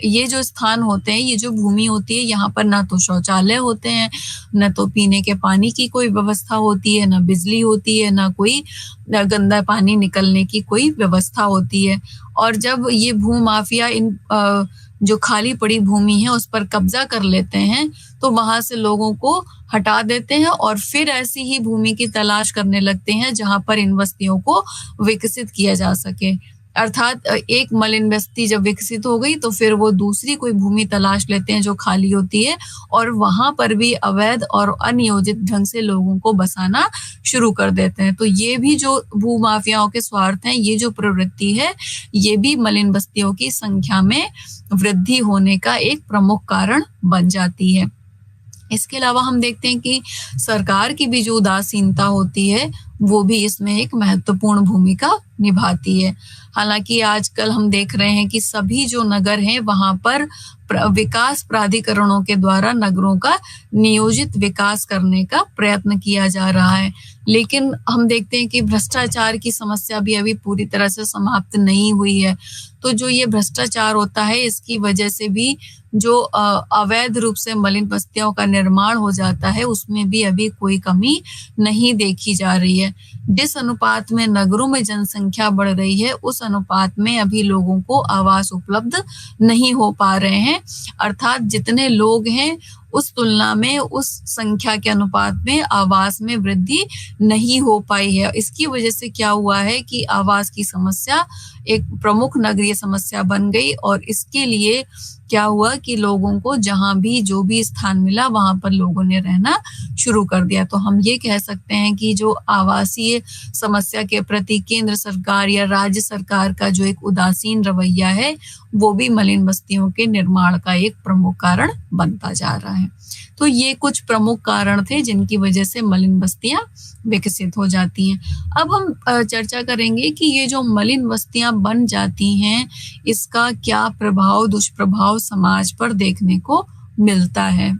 ये जो स्थान होते हैं, ये जो भूमि होती है, यहाँ पर ना तो शौचालय होते हैं, न तो पीने के पानी की कोई व्यवस्था होती है, न बिजली होती है, न कोई गंदा पानी निकलने की कोई व्यवस्था होती है। और जब ये भूमाफिया इन जो खाली पड़ी भूमि है उस पर कब्जा कर लेते हैं, तो वहां से लोगों को हटा देते हैं और फिर ऐसी ही भूमि की तलाश करने लगते हैं जहां पर इन बस्तियों को विकसित किया जा सके। अर्थात एक मलिन बस्ती जब विकसित हो गई तो फिर वो दूसरी कोई भूमि तलाश लेते हैं जो खाली होती है, और वहां पर भी अवैध और अनियोजित ढंग से लोगों को बसाना शुरू कर देते हैं। तो ये भी जो भूमाफियाओं के स्वार्थ हैं, ये जो प्रवृत्ति है, ये भी मलिन बस्तियों की संख्या में वृद्धि होने का एक प्रमुख कारण बन जाती है। इसके अलावा हम देखते हैं कि सरकार की भी जो उदासीनता होती है वो भी इसमें एक महत्वपूर्ण भूमिका निभाती है। हालांकि आजकल हम देख रहे हैं कि सभी जो नगर हैं वहां पर विकास प्राधिकरणों के द्वारा नगरों का नियोजित विकास करने का प्रयत्न किया जा रहा है, लेकिन हम देखते हैं कि भ्रष्टाचार की समस्या भी अभी पूरी तरह से समाप्त नहीं हुई है। तो जो ये भ्रष्टाचार होता है, इसकी वजह से भी जो अवैध रूप से मलिन बस्तियों का निर्माण हो जाता है, उसमें भी अभी कोई कमी नहीं देखी जा रही है। जिस अनुपात में नगरों में जनसंख्या बढ़ रही है, उस अनुपात में अभी लोगों को आवास उपलब्ध नहीं हो पा रहे हैं। अर्थात जितने लोग हैं उस तुलना में, उस संख्या के अनुपात में आवास में वृद्धि नहीं हो पाई है। इसकी वजह से क्या हुआ है कि आवास की समस्या एक प्रमुख नगरीय समस्या बन गई, और इसके लिए क्या हुआ कि लोगों को जहां भी जो भी स्थान मिला वहां पर लोगों ने रहना शुरू कर दिया। तो हम ये कह सकते हैं कि जो आवासीय समस्या के प्रति केंद्र सरकार या राज्य सरकार का जो एक उदासीन रवैया है, वो भी मलिन बस्तियों के निर्माण का एक प्रमुख कारण बनता जा रहा है। तो ये कुछ प्रमुख कारण थे जिनकी वजह से मलिन बस्तियां विकसित हो जाती हैं। अब हम चर्चा करेंगे कि ये जो मलिन बस्तियां बन जाती हैं, इसका क्या प्रभाव, दुष्प्रभाव समाज पर देखने को मिलता है।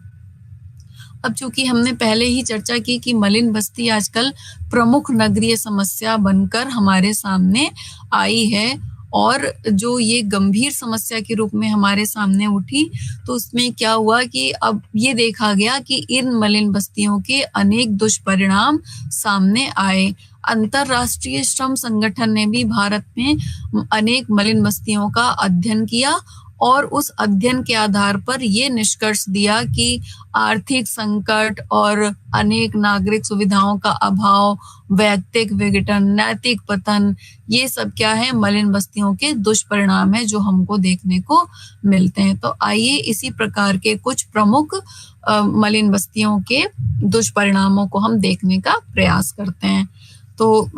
अब चूंकि हमने पहले ही चर्चा की कि मलिन बस्ती आजकल प्रमुख नगरीय समस्या बनकर हमारे सामने आई है, और जो ये गंभीर समस्या के रूप में हमारे सामने उठी, तो उसमें क्या हुआ कि अब ये देखा गया कि इन मलिन बस्तियों के अनेक दुष्परिणाम सामने आए। अंतरराष्ट्रीय श्रम संगठन ने भी भारत में अनेक मलिन बस्तियों का अध्ययन किया, और उस अध्ययन के आधार पर ये निष्कर्ष दिया कि आर्थिक संकट और अनेक नागरिक सुविधाओं का अभाव, वैयक्तिक विघटन, नैतिक पतन, ये सब क्या है, मलिन बस्तियों के दुष्परिणाम है जो हमको देखने को मिलते हैं। तो आइए इसी प्रकार के कुछ प्रमुख मलिन बस्तियों के दुष्परिणामों को हम देखने का प्रयास करते हैं। तो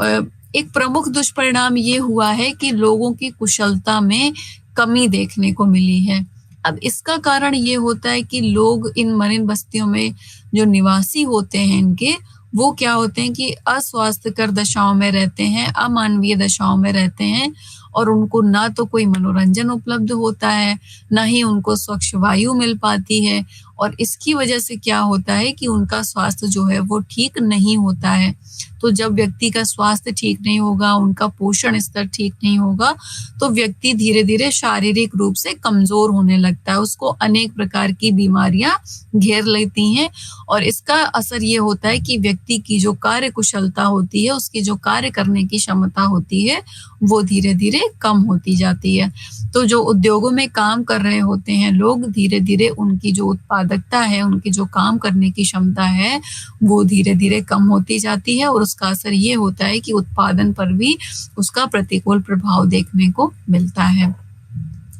एक प्रमुख दुष्परिणाम ये हुआ है कि लोगों की कुशलता में कमी देखने को मिली है। अब इसका कारण ये होता है कि लोग इन मलिन बस्तियों में जो निवासी होते हैं इनके, वो क्या होते हैं कि अस्वास्थ्यकर दशाओं में रहते हैं, अमानवीय दशाओं में रहते हैं, और उनको ना तो कोई मनोरंजन उपलब्ध होता है, ना ही उनको स्वच्छ वायु मिल पाती है, और इसकी वजह से क्या होता है कि उनका स्वास्थ्य जो है वो ठीक नहीं होता है। तो जब व्यक्ति का स्वास्थ्य ठीक नहीं होगा, उनका पोषण स्तर ठीक नहीं होगा, तो व्यक्ति धीरे धीरे शारीरिक रूप से कमजोर होने लगता है, उसको अनेक प्रकार की बीमारियां घेर लेती हैं, और इसका असर ये होता है कि व्यक्ति की जो कार्य कुशलता होती है, उसकी जो कार्य करने की क्षमता होती है, वो धीरे धीरे कम होती जाती है। तो जो उद्योगों में काम कर रहे होते हैं लोग, धीरे धीरे उनकी जो उत्पादकता है, उनकी जो काम करने की क्षमता है, वो धीरे धीरे कम होती जाती है, और उसका असर ये होता है कि उत्पादन पर भी उसका प्रतिकूल प्रभाव देखने को मिलता है।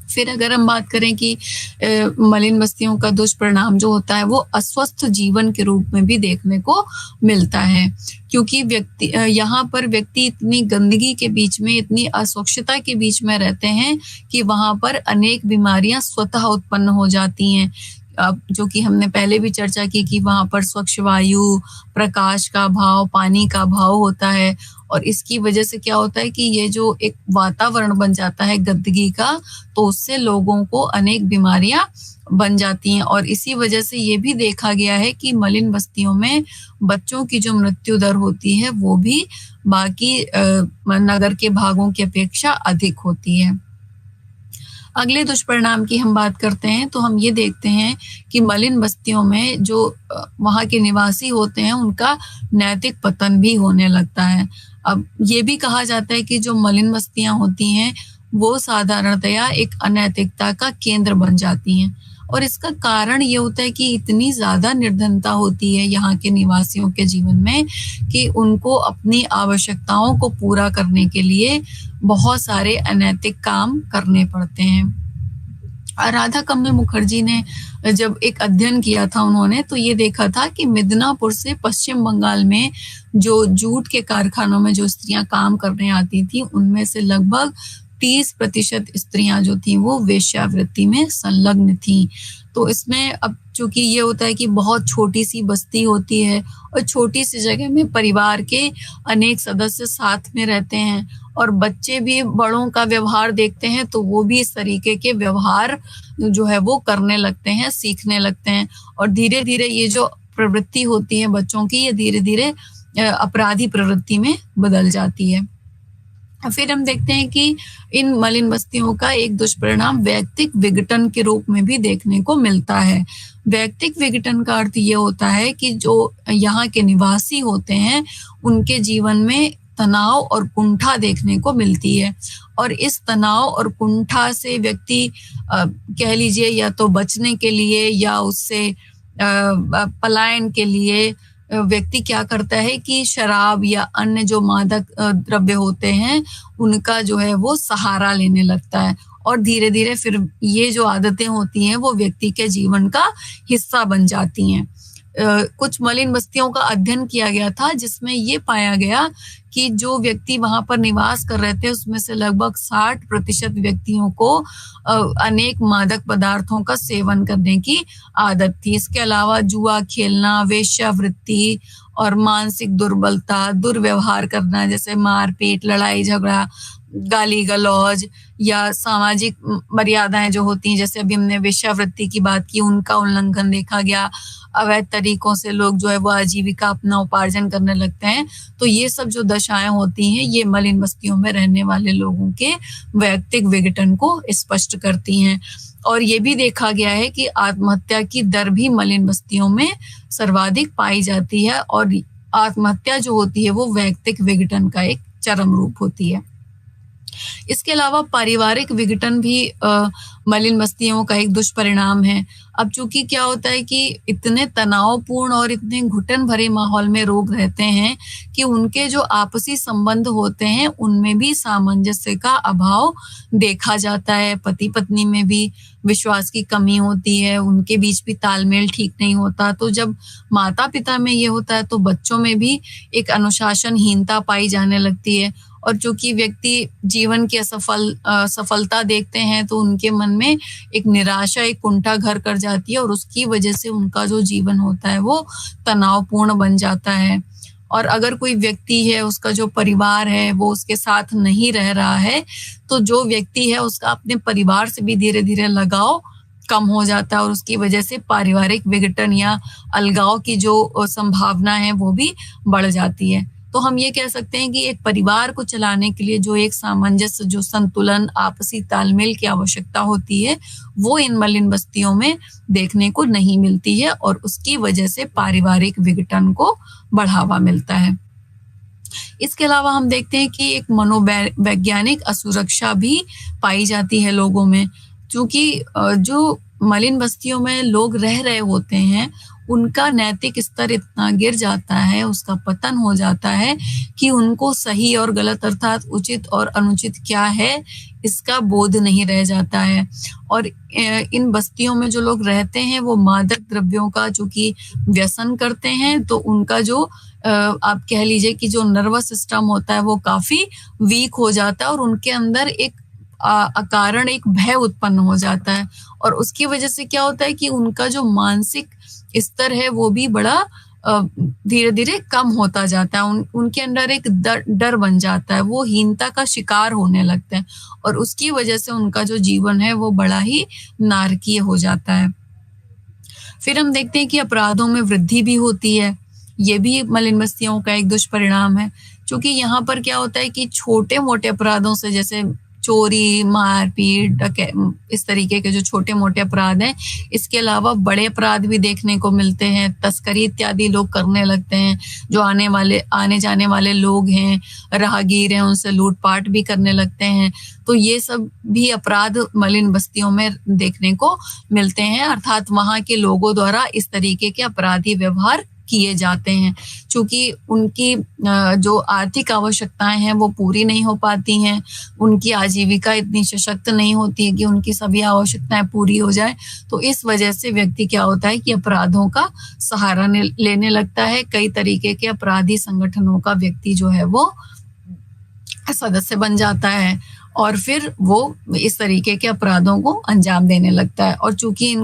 फिर अगर हम बात करें कि मलिन बस्तियों का दुष्परिणाम जो होता है वो अस्वस्थ जीवन के रूप में भी देखने को मिलता है, क्योंकि यहाँ पर व्यक्ति इतनी गंदगी के बीच में, इतनी अस्वच्छता के बीच में रहते हैं कि वहां पर अनेक बीमारियां स्वतः उत्पन्न हो जाती हैं। अब जो कि हमने पहले भी चर्चा की कि वहां पर स्वच्छ वायु, प्रकाश का अभाव, पानी का अभाव होता है, और इसकी वजह से क्या होता है कि ये जो एक वातावरण बन जाता है गंदगी का, तो उससे लोगों को अनेक बीमारियां बन जाती हैं। और इसी वजह से ये भी देखा गया है कि मलिन बस्तियों में बच्चों की जो मृत्यु दर होती है वो भी बाकी नगर के भागों की अपेक्षा अधिक होती है। अगले दुष्परिणाम की हम बात करते हैं तो हम ये देखते हैं कि मलिन बस्तियों में जो वहाँ के निवासी होते हैं उनका नैतिक पतन भी होने लगता है। अब ये भी कहा जाता है कि जो मलिन बस्तियां होती हैं वो साधारणतया एक अनैतिकता का केंद्र बन जाती हैं, और इसका कारण ये होता है कि इतनी ज़्यादा निर्धनता होती है यहाँ के निवासियों के जीवन में कि उनको अपनी आवश्यकताओं को पूरा करने के लिए बहुत सारे अनैतिक काम करने पड़ते हैं। राधा कमल मुखर्जी ने जब एक अध्ययन किया था उन्होंने तो ये देखा था कि मिदनापुर से पश्चिम बंगाल में जो जूट के कारखानों में जो स्त्रियां काम करने आती थी उनमें से लगभग 30% स्त्रियां जो थी वो वेश्यावृत्ति में संलग्न थी। तो इसमें अब चूंकि ये होता है कि बहुत छोटी सी बस्ती होती है और छोटी सी जगह में परिवार के अनेक सदस्य साथ में रहते हैं और बच्चे भी बड़ों का व्यवहार देखते हैं तो वो भी इस तरीके के व्यवहार जो है वो करने लगते हैं, सीखने लगते हैं, और धीरे धीरे ये जो प्रवृत्ति होती है बच्चों की ये धीरे धीरे अपराधी प्रवृत्ति में बदल जाती है। फिर हम देखते हैं कि इन मलिन बस्तियों का एक दुष्परिणाम वैयक्तिक विघटन के रूप में भी देखने को मिलता है। वैयक्तिक विघटन का अर्थ ये होता है कि जो यहाँ के निवासी होते हैं उनके जीवन में तनाव और कुंठा देखने को मिलती है, और इस तनाव और कुंठा से व्यक्ति कह लीजिए या तो बचने के लिए या उससे पलायन के लिए व्यक्ति क्या करता है कि शराब या अन्य जो मादक द्रव्य होते हैं उनका जो है वो सहारा लेने लगता है, और धीरे धीरे फिर ये जो आदतें होती हैं वो व्यक्ति के जीवन का हिस्सा बन जाती हैं। कुछ मलिन बस्तियों का अध्ययन किया गया था जिसमें ये पाया गया कि जो व्यक्ति वहां पर निवास कर रहे थे उसमें से लगभग 60% व्यक्तियों को अनेक मादक पदार्थों का सेवन करने की आदत थी। इसके अलावा जुआ खेलना, वेश्यावृत्ति और मानसिक दुर्बलता, दुर्व्यवहार करना जैसे मारपीट, लड़ाई झगड़ा, गाली गलौज या सामाजिक मर्यादाएं जो होती हैं, जैसे अभी हमने वेश्यावृत्ति की बात की, उनका उल्लंघन देखा गया। अवैध तरीकों से लोग जो है वो आजीविका अपना उपार्जन करने लगते हैं। तो ये सब जो दशाएं होती हैं ये मलिन बस्तियों में रहने वाले लोगों के वैयक्तिक विघटन को स्पष्ट करती हैं। और ये भी देखा गया है कि आत्महत्या की दर भी मलिन बस्तियों में सर्वाधिक पाई जाती है, और आत्महत्या जो होती है वो वैयक्तिक विघटन का एक चरम रूप होती है। इसके अलावा पारिवारिक विघटन भी मलिन बस्तियों का एक दुष्परिणाम है। अब चूंकि क्या होता है कि इतने तनावपूर्ण और इतने घुटन भरे माहौल में लोग रहते हैं कि उनके जो आपसी संबंध होते हैं उनमें भी सामंजस्य का अभाव देखा जाता है। पति पत्नी में भी विश्वास की कमी होती है, उनके बीच भी तालमेल ठीक नहीं होता। तो जब माता पिता में ये होता है तो बच्चों में भी एक अनुशासनहीनता पाई जाने लगती है, और चूंकि व्यक्ति जीवन की सफलता देखते हैं तो उनके मन में एक निराशा, एक कुंठा घर कर जाती है, और उसकी वजह से उनका जो जीवन होता है वो तनावपूर्ण बन जाता है। और अगर कोई व्यक्ति है उसका जो परिवार है वो उसके साथ नहीं रह रहा है तो जो व्यक्ति है उसका अपने परिवार से भी धीरे धीरे लगाव कम हो जाता है, और उसकी वजह से पारिवारिक विघटन या अलगाव की जो संभावना है वो भी बढ़ जाती है। तो हम ये कह सकते हैं कि एक परिवार को चलाने के लिए जो एक सामंजस्य, जो संतुलन, आपसी तालमेल की आवश्यकता होती है वो इन मलिन बस्तियों में देखने को नहीं मिलती है, और उसकी वजह से पारिवारिक विघटन को बढ़ावा मिलता है। इसके अलावा हम देखते हैं कि एक मनोवैज्ञानिक असुरक्षा भी पाई जाती है लोगों में, क्योंकि जो मलिन बस्तियों में लोग रह रहे होते हैं उनका नैतिक स्तर इतना गिर जाता है, उसका पतन हो जाता है कि उनको सही और गलत अर्थात उचित और अनुचित क्या है इसका बोध नहीं रह जाता है। और इन बस्तियों में जो लोग रहते हैं वो मादक द्रव्यों का चूंकि व्यसन करते हैं तो उनका जो आप कह लीजिए कि जो नर्वस सिस्टम होता है वो काफी वीक हो जाता है, और उनके अंदर एक अकारण एक भय उत्पन्न हो जाता है, और उसकी वजह से क्या होता है कि उनका जो मानसिक स्तर है वो भी बड़ा धीरे धीरे कम होता जाता है। उनके अंदर एक डर बन जाता है, वो हीनता का शिकार होने लगते हैं, और उसकी वजह से उनका जो जीवन है वो बड़ा ही नारकीय हो जाता है। फिर हम देखते हैं कि अपराधों में वृद्धि भी होती है, ये भी मलिन बस्तियों का एक दुष्परिणाम है, क्योंकि यहाँ पर क्या होता है कि छोटे मोटे अपराधों से, जैसे चोरी, मारपीट, इस तरीके के जो छोटे मोटे अपराध हैं, इसके अलावा बड़े अपराध भी देखने को मिलते हैं। तस्करी इत्यादि लोग करने लगते हैं। जो आने जाने वाले लोग हैं, राहगीर हैं, उनसे लूटपाट भी करने लगते हैं। तो ये सब भी अपराध मलिन बस्तियों में देखने को मिलते हैं, अर्थात वहाँ के लोगों द्वारा इस तरीके के अपराधी व्यवहार किए जाते हैं। चूंकि उनकी जो आर्थिक आवश्यकताएं हैं वो पूरी नहीं हो पाती हैं, उनकी आजीविका इतनी सशक्त नहीं होती है कि उनकी सभी आवश्यकताएं पूरी हो जाए, तो इस वजह से व्यक्ति क्या होता है कि अपराधों का सहारा लेने लगता है। कई तरीके के अपराधी संगठनों का व्यक्ति जो है वो सदस्य बन जाता है और फिर वो इस तरीके के अपराधों को अंजाम देने लगता है। और चूंकि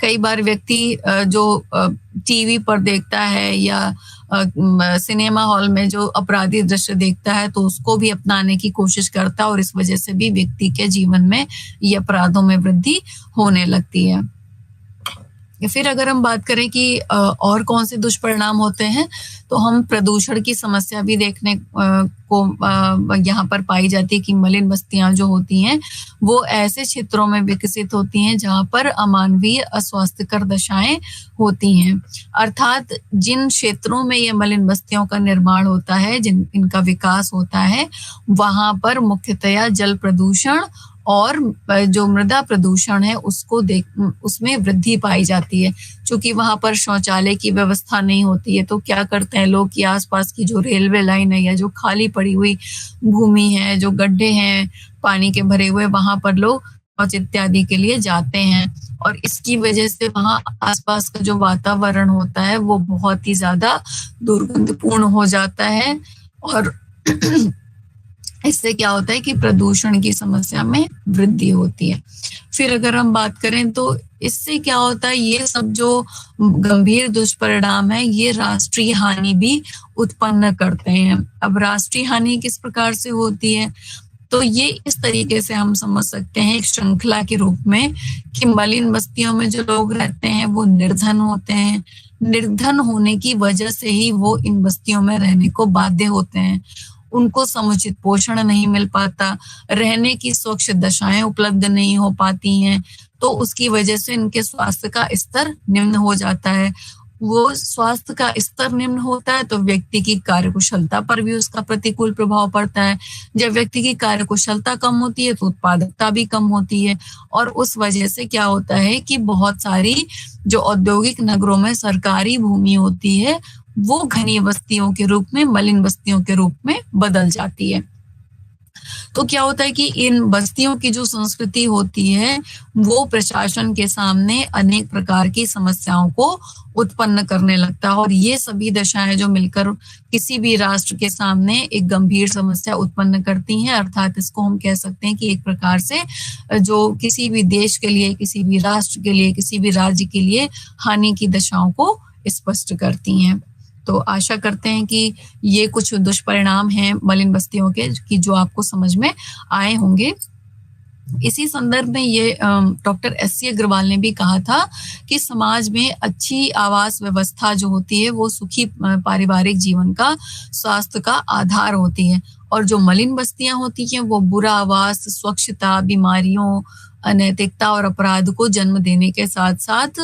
कई बार व्यक्ति जो टीवी पर देखता है या सिनेमा हॉल में जो अपराधी दृश्य देखता है, तो उसको भी अपनाने की कोशिश करता है और इस वजह से भी व्यक्ति के जीवन में ये अपराधों में वृद्धि होने लगती है। फिर अगर हम बात करें कि और कौन से दुष्परिणाम होते हैं, तो हम प्रदूषण की समस्या भी देखने को यहाँ पर पाई जाती है कि मलिन बस्तियां जो होती हैं वो ऐसे क्षेत्रों में विकसित होती हैं जहाँ पर अमानवीय अस्वास्थ्यकर दशाएं होती हैं। अर्थात जिन क्षेत्रों में ये मलिन बस्तियों का निर्माण होता है, जिन इनका विकास होता है, वहां पर मुख्यतया जल प्रदूषण और जो मृदा प्रदूषण है उसमें वृद्धि पाई जाती है। क्योंकि वहां पर शौचालय की व्यवस्था नहीं होती है, तो क्या करते हैं लोग कि आसपास की जो रेलवे लाइन है या जो खाली पड़ी हुई भूमि है, जो गड्ढे हैं पानी के भरे हुए, वहां पर लोग शौच इत्यादि के लिए जाते हैं और इसकी वजह से वहां आसपास का जो वातावरण होता है वो बहुत ही ज्यादा दुर्गंधपूर्ण हो जाता है और इससे क्या होता है कि प्रदूषण की समस्या में वृद्धि होती है। फिर अगर हम बात करें तो इससे क्या होता है, ये सब जो गंभीर दुष्परिणाम है ये राष्ट्रीय हानि भी उत्पन्न करते हैं। अब राष्ट्रीय हानि किस प्रकार से होती है, तो ये इस तरीके से हम समझ सकते हैं एक श्रृंखला के रूप में कि मलिन बस्तियों में जो लोग रहते हैं वो निर्धन होते हैं। निर्धन होने की वजह से ही वो इन बस्तियों में रहने को बाध्य होते हैं। उनको समुचित पोषण नहीं मिल पाता, रहने की स्वच्छ दशाएं उपलब्ध नहीं हो पाती हैं, तो उसकी वजह से इनके स्वास्थ्य का स्तर निम्न हो जाता है। वो स्वास्थ्य का स्तर निम्न होता है तो व्यक्ति की कार्यकुशलता पर भी उसका प्रतिकूल प्रभाव पड़ता है। जब व्यक्ति की कार्यकुशलता कम होती है तो उत्पादकता भी कम होती है और उस वजह से क्या होता है कि बहुत सारी जो औद्योगिक नगरों में सरकारी भूमि होती है वो घनी बस्तियों के रूप में, मलिन बस्तियों के रूप में बदल जाती है। तो क्या होता है कि इन बस्तियों की जो संस्कृति होती है वो प्रशासन के सामने अनेक प्रकार की समस्याओं को उत्पन्न करने लगता है और ये सभी दशाएं जो मिलकर किसी भी राष्ट्र के सामने एक गंभीर समस्या उत्पन्न करती हैं। अर्थात इसको हम कह सकते हैं कि एक प्रकार से जो किसी भी देश के लिए, किसी भी राष्ट्र के लिए, किसी भी राज्य के लिए हानि की दशाओं को स्पष्ट करती हैं। तो आशा करते हैं कि ये कुछ दुष्परिणाम हैं मलिन बस्तियों के कि जो आपको समझ में आए होंगे। इसी संदर्भ में ये डॉक्टर एस.सी. अग्रवाल ने भी कहा था कि समाज में अच्छी आवास व्यवस्था जो होती है वो सुखी पारिवारिक जीवन का, स्वास्थ्य का आधार होती है और जो मलिन बस्तियां होती हैं वो बुरा आवास, स्वच्छता, बीमारियों, अनैतिकता और अपराध को जन्म देने के साथ साथ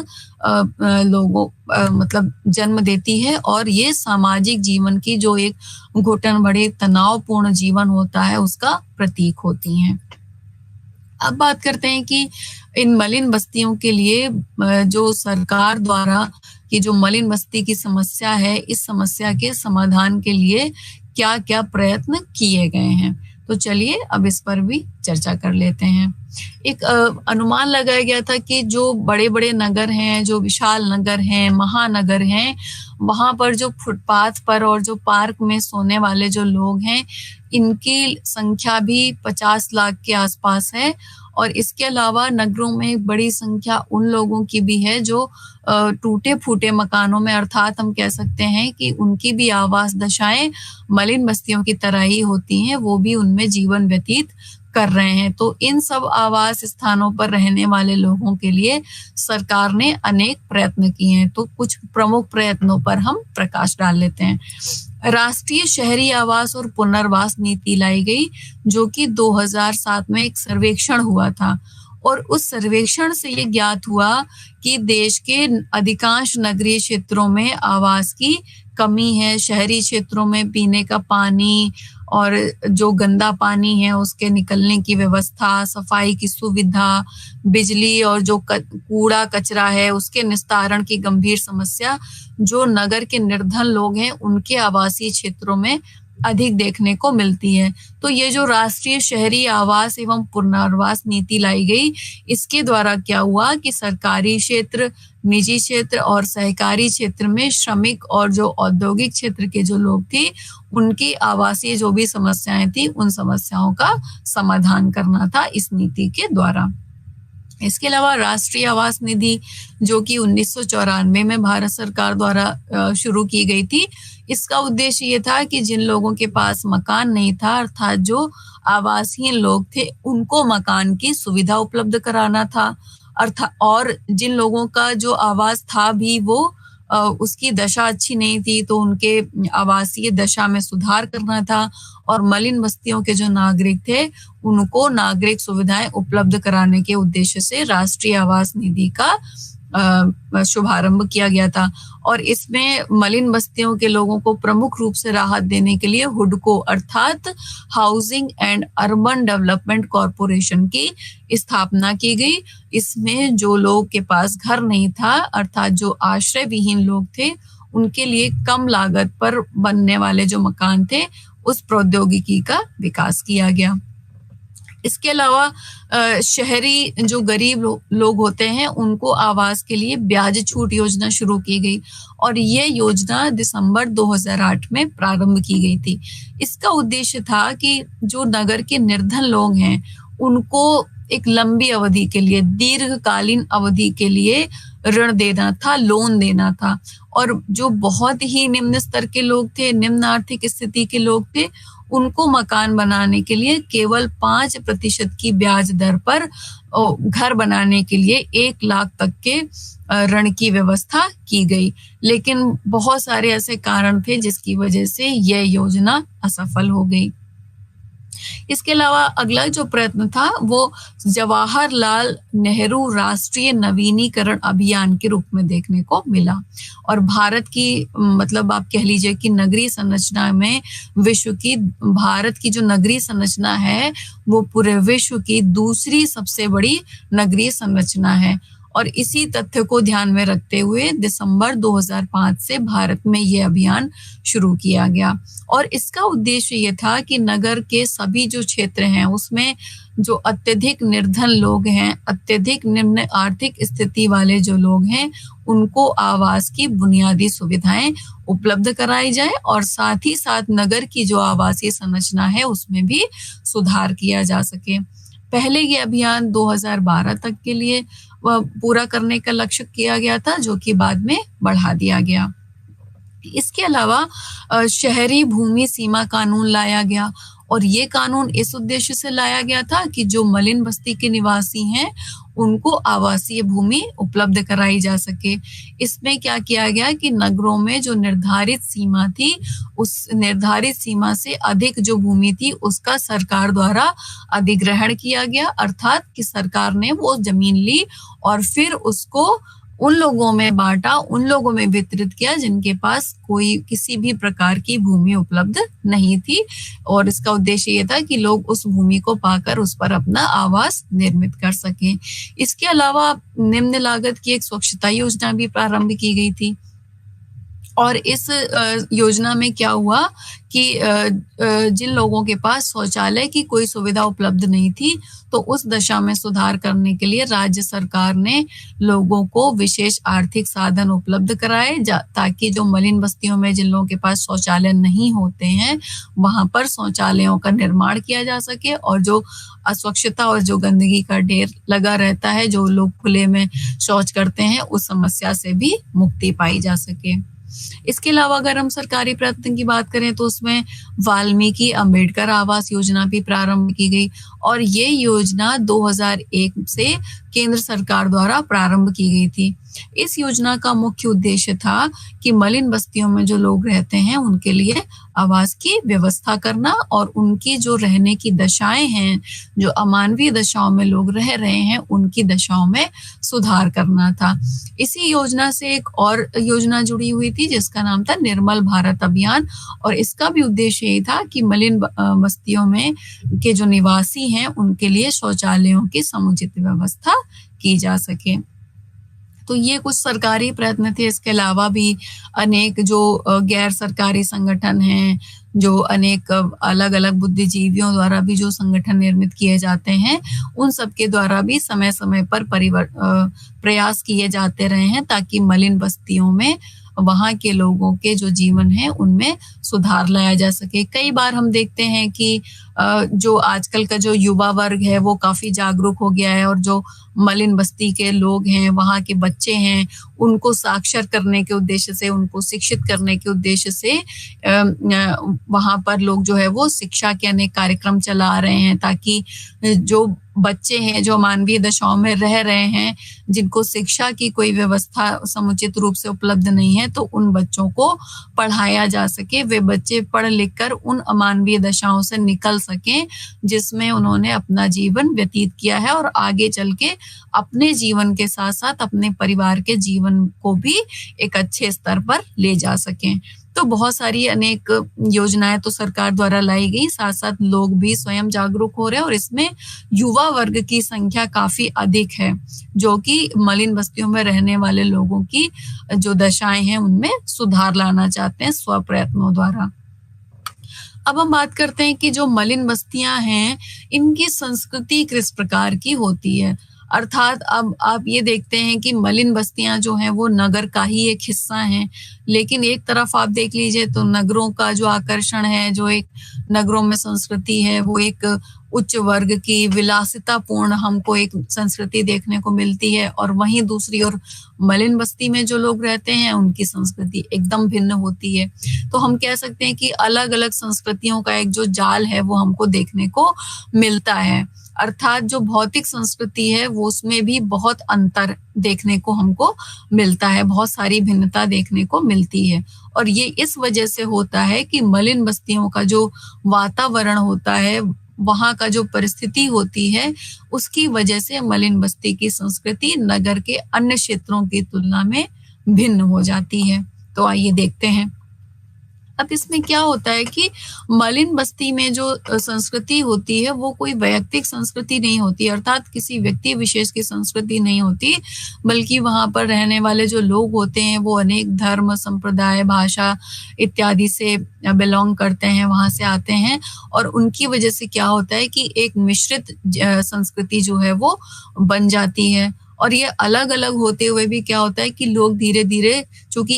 लोगों मतलब जन्म देती है और ये सामाजिक जीवन की जो एक घुटन भरे तनावपूर्ण जीवन होता है उसका प्रतीक होती हैं। अब बात करते हैं कि इन मलिन बस्तियों के लिए जो सरकार द्वारा ये जो मलिन बस्ती की समस्या है, इस समस्या के समाधान के लिए क्या क्या प्रयत्न किए गए हैं, तो चलिए अब इस पर भी चर्चा कर लेते हैं। एक अनुमान लगाया गया था कि जो बड़े बड़े नगर हैं, जो विशाल नगर हैं, महानगर हैं, वहां पर जो फुटपाथ पर और जो पार्क में सोने वाले जो लोग हैं इनकी संख्या भी 50 लाख के आसपास है और इसके अलावा नगरों में एक बड़ी संख्या उन लोगों की भी है जो टूटे फूटे मकानों में, अर्थात हम कह सकते हैं कि उनकी भी आवास दशाएं मलिन बस्तियों की तरह ही होती हैं, वो भी उनमें जीवन व्यतीत कर रहे हैं। तो इन सब आवास स्थानों पर रहने वाले लोगों के लिए सरकार ने अनेक प्रयत्न किए हैं, तो कुछ प्रमुख प्रयत्नों पर हम प्रकाश डाल लेते हैं। राष्ट्रीय शहरी आवास और पुनर्वास नीति लाई गई, जो कि 2007 में एक सर्वेक्षण हुआ था। और उस सर्वेक्षण से ये ज्ञात हुआ कि देश के अधिकांश नगरीय क्षेत्रों में आवास की कमी है। शहरी क्षेत्रों में पीने का पानी और जो गंदा पानी है उसके निकलने की व्यवस्था, सफाई की सुविधा, बिजली और जो कूड़ा कचरा है उसके निस्तारण की गंभीर समस्या जो नगर के निर्धन लोग हैं उनके आवासीय क्षेत्रों में अधिक देखने को मिलती है। तो ये जो राष्ट्रीय शहरी आवास एवं पुनर्वास नीति लाई गई, इसके द्वारा क्या हुआ कि सरकारी क्षेत्र, निजी क्षेत्र और सहकारी क्षेत्र में श्रमिक और जो औद्योगिक क्षेत्र के जो लोग थे उनकी आवासीय जो भी समस्याएं थी उन समस्याओं का समाधान करना था इस नीति के द्वारा। इसके अलावा राष्ट्रीय आवास निधि जो कि 1994 में भारत सरकार द्वारा शुरू की गई थी, इसका उद्देश्य ये था कि जिन लोगों के पास मकान नहीं था, अर्थात जो आवासहीन लोग थे, उनको मकान की सुविधा उपलब्ध कराना था। अर्थात और जिन लोगों का जो आवास था भी वो उसकी दशा अच्छी नहीं थी, तो उनके आवासीय दशा में सुधार करना था। और मलिन बस्तियों के जो नागरिक थे उनको नागरिक सुविधाएं उपलब्ध कराने के उद्देश्य से राष्ट्रीय आवास निधि का शुभारंभ किया गया था। और इसमें मलिन बस्तियों के लोगों को प्रमुख रूप से राहत देने के लिए हुडको अर्थात housing and urban development corporation की स्थापना की गई। इसमें जो लोग के पास घर नहीं था, अर्थात जो आश्रय विहीन लोग थे, उनके लिए कम लागत पर बनने वाले जो मकान थे उस प्रौद्योगिकी का विकास किया गया। इसके अलावा शहरी जो गरीब लोग होते हैं उनको आवास के लिए ब्याज छूट योजना शुरू की गई और ये योजना दिसंबर 2008 में प्रारंभ की गई थी। इसका उद्देश्य था कि जो नगर के निर्धन लोग हैं उनको एक लंबी अवधि के लिए, दीर्घकालीन अवधि के लिए ऋण देना था, लोन देना था। और जो बहुत ही निम्न स्तर के लोग थे, निम्न आर्थिक स्थिति के लोग थे, उनको मकान बनाने के लिए केवल 5% की ब्याज दर पर घर बनाने के लिए 1 लाख तक के ऋण की व्यवस्था की गई। लेकिन बहुत सारे ऐसे कारण थे जिसकी वजह से यह योजना असफल हो गई। इसके अलावा अगला जो प्रयत्न था वो जवाहरलाल नेहरू राष्ट्रीय नवीनीकरण अभियान के रूप में देखने को मिला। और भारत की मतलब आप कह लीजिए कि नगरीय संरचना में भारत की जो नगरीय संरचना है वो पूरे विश्व की दूसरी सबसे बड़ी नगरीय संरचना है। और इसी तथ्य को ध्यान में रखते हुए दिसंबर 2005 से भारत में ये अभियान शुरू किया गया। और इसका उद्देश्य ये था कि नगर के सभी जो क्षेत्र हैं उसमें जो अत्यधिक निर्धन लोग हैं, अत्यधिक निम्न आर्थिक स्थिति वाले जो लोग हैं, उनको आवास की बुनियादी सुविधाएं उपलब्ध कराई जाए और साथ ही साथ नगर की जो आवासीय संरचना है उसमें भी सुधार किया जा सके। पहले ये अभियान 2012 तक के लिए पूरा करने का लक्ष्य किया गया था, जो कि बाद में बढ़ा दिया गया। इसके अलावा शहरी भूमि सीमा कानून लाया गया और ये कानून इस उद्देश्य से लाया गया था कि जो मलिन बस्ती के निवासी हैं उनको आवासीय भूमि उपलब्ध कराई जा सके। इसमें क्या किया गया कि नगरों में जो निर्धारित सीमा थी उस निर्धारित सीमा से अधिक जो भूमि थी उसका सरकार द्वारा अधिग्रहण किया गया, अर्थात कि सरकार ने वो जमीन ली और फिर उसको उन लोगों में बांटा, उन लोगों में वितरित किया जिनके पास कोई किसी भी प्रकार की भूमि उपलब्ध नहीं थी। और इसका उद्देश्य ये था कि लोग उस भूमि को पाकर उस पर अपना आवास निर्मित कर सकें। इसके अलावा निम्न लागत की एक स्वच्छता योजना भी प्रारंभ की गई थी। और इस योजना में क्या हुआ कि जिन लोगों के पास शौचालय की कोई सुविधा उपलब्ध नहीं थी, तो उस दशा में सुधार करने के लिए राज्य सरकार ने लोगों को विशेष आर्थिक साधन उपलब्ध कराए ताकि जो मलिन बस्तियों में जिन लोगों के पास शौचालय नहीं होते हैं वहां पर शौचालयों का निर्माण किया जा सके और जो अस्वच्छता और जो गंदगी का ढेर लगा रहता है, जो लोग खुले में शौच करते हैं, उस समस्या से भी मुक्ति पाई जा सके। इसके अलावा अगर हम सरकारी प्रयत्न की बात करें तो उसमें वाल्मीकि अंबेडकर आवास योजना भी प्रारंभ की गई और ये योजना 2001 से केंद्र सरकार द्वारा प्रारंभ की गई थी। इस योजना का मुख्य उद्देश्य था कि मलिन बस्तियों में जो लोग रहते हैं उनके लिए आवास की व्यवस्था करना और उनकी जो रहने की दशाएं हैं, जो अमानवीय दशाओं में लोग रह रहे हैं, उनकी दशाओं में सुधार करना था। इसी योजना से एक और योजना जुड़ी हुई थी जिसका नाम था निर्मल भारत अभियान, और इसका भी उद्देश्य यही था कि मलिन बस्तियों में के जो निवासी हैं उनके लिए शौचालयों की समुचित व्यवस्था की जा सके। तो ये कुछ सरकारी प्रयत्न थे। इसके अलावा भी अनेक जो गैर सरकारी संगठन हैं, जो अनेक अलग अलग बुद्धिजीवियों द्वारा भी जो संगठन निर्मित किए जाते हैं, उन सब के द्वारा भी समय समय पर प्रयास किए जाते रहे हैं ताकि मलिन बस्तियों में वहाँ के लोगों के जो जीवन है उनमें सुधार लाया जा सके। कई बार हम देखते हैं कि जो आजकल का जो युवा वर्ग है वो काफी जागरूक हो गया है, और जो मलिन बस्ती के लोग हैं, वहाँ के बच्चे हैं, उनको साक्षर करने के उद्देश्य से, उनको शिक्षित करने के उद्देश्य से वहाँ पर लोग जो है वो शिक्षा के अनेक कार्यक्रम चला रहे हैं ताकि जो बच्चे हैं जो मानवीय दशाओं में रह रहे हैं, जिनको शिक्षा की कोई व्यवस्था समुचित रूप से उपलब्ध नहीं है, तो उन बच्चों को पढ़ाया जा सके, वे बच्चे पढ़ लिख कर उन अमानवीय दशाओं से निकल सकें जिसमें उन्होंने अपना जीवन व्यतीत किया है, और आगे चल के अपने जीवन के साथ साथ अपने परिवार के जीवन को भी एक अच्छे स्तर पर ले जा सकें। तो बहुत सारी अनेक योजनाएं तो सरकार द्वारा लाई गई, साथ साथ लोग भी स्वयं जागरूक हो रहे हैं, और इसमें युवा वर्ग की संख्या काफी अधिक है जो कि मलिन बस्तियों में रहने वाले लोगों की जो दशाएं हैं उनमें सुधार लाना चाहते हैं स्व प्रयत्नों द्वारा। अब हम बात करते हैं कि जो मलिन बस्तियां हैं इनकी संस्कृति किस प्रकार की होती है। अर्थात अब आप ये देखते हैं कि मलिन बस्तियां जो हैं वो नगर का ही एक हिस्सा हैं, लेकिन एक तरफ आप देख लीजिए तो नगरों का जो आकर्षण है, जो एक नगरों में संस्कृति है, वो एक उच्च वर्ग की विलासितापूर्ण हमको एक संस्कृति देखने को मिलती है, और वहीं दूसरी ओर मलिन बस्ती में जो लोग रहते हैं उनकी संस्कृति एकदम भिन्न होती है। तो हम कह सकते हैं कि अलग अलग संस्कृतियों का एक जो जाल है वो हमको देखने को मिलता है। अर्थात जो भौतिक संस्कृति है वो उसमें भी बहुत अंतर देखने को हमको मिलता है, बहुत सारी भिन्नता देखने को मिलती है, और ये इस वजह से होता है कि मलिन बस्तियों का जो वातावरण होता है, वहाँ का जो परिस्थिति होती है, उसकी वजह से मलिन बस्ती की संस्कृति नगर के अन्य क्षेत्रों की तुलना में भिन्न हो जाती है। तो आइए देखते हैं। अब इसमें क्या होता है कि मलिन बस्ती में जो संस्कृति होती है वो कोई वैयक्तिक संस्कृति नहीं होती, अर्थात किसी व्यक्ति विशेष की संस्कृति नहीं होती, बल्कि वहां पर रहने वाले जो लोग होते हैं वो अनेक धर्म, संप्रदाय, भाषा इत्यादि से बिलोंग करते हैं, वहां से आते हैं, और उनकी वजह से क्या होता है कि एक मिश्रित संस्कृति जो है वो बन जाती है। और ये अलग अलग होते हुए भी क्या होता है कि लोग धीरे धीरे, चूंकि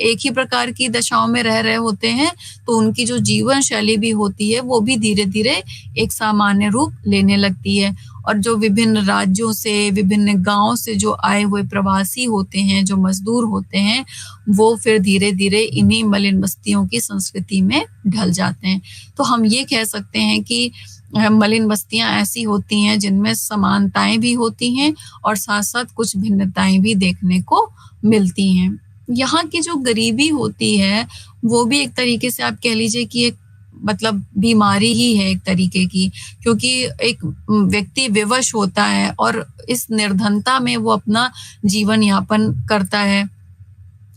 एक ही प्रकार की दशाओं में रह रहे होते हैं, तो उनकी जो जीवन शैली भी होती है वो भी धीरे धीरे एक सामान्य रूप लेने लगती है। और जो विभिन्न राज्यों से, विभिन्न गांवों से जो आए हुए प्रवासी होते हैं, जो मजदूर होते हैं, वो फिर धीरे धीरे इन्हीं मलिन बस्तियों की संस्कृति में ढल जाते हैं। तो हम ये कह सकते हैं कि मलिन बस्तियां ऐसी होती हैं जिनमें समानताएं भी होती हैं और साथ साथ कुछ भिन्नताएं भी देखने को मिलती हैं। यहाँ की जो गरीबी होती है वो भी एक तरीके से आप कह लीजिए कि एक मतलब बीमारी ही है एक तरीके की, क्योंकि एक व्यक्ति विवश होता है और इस निर्धनता में वो अपना जीवन यापन करता है।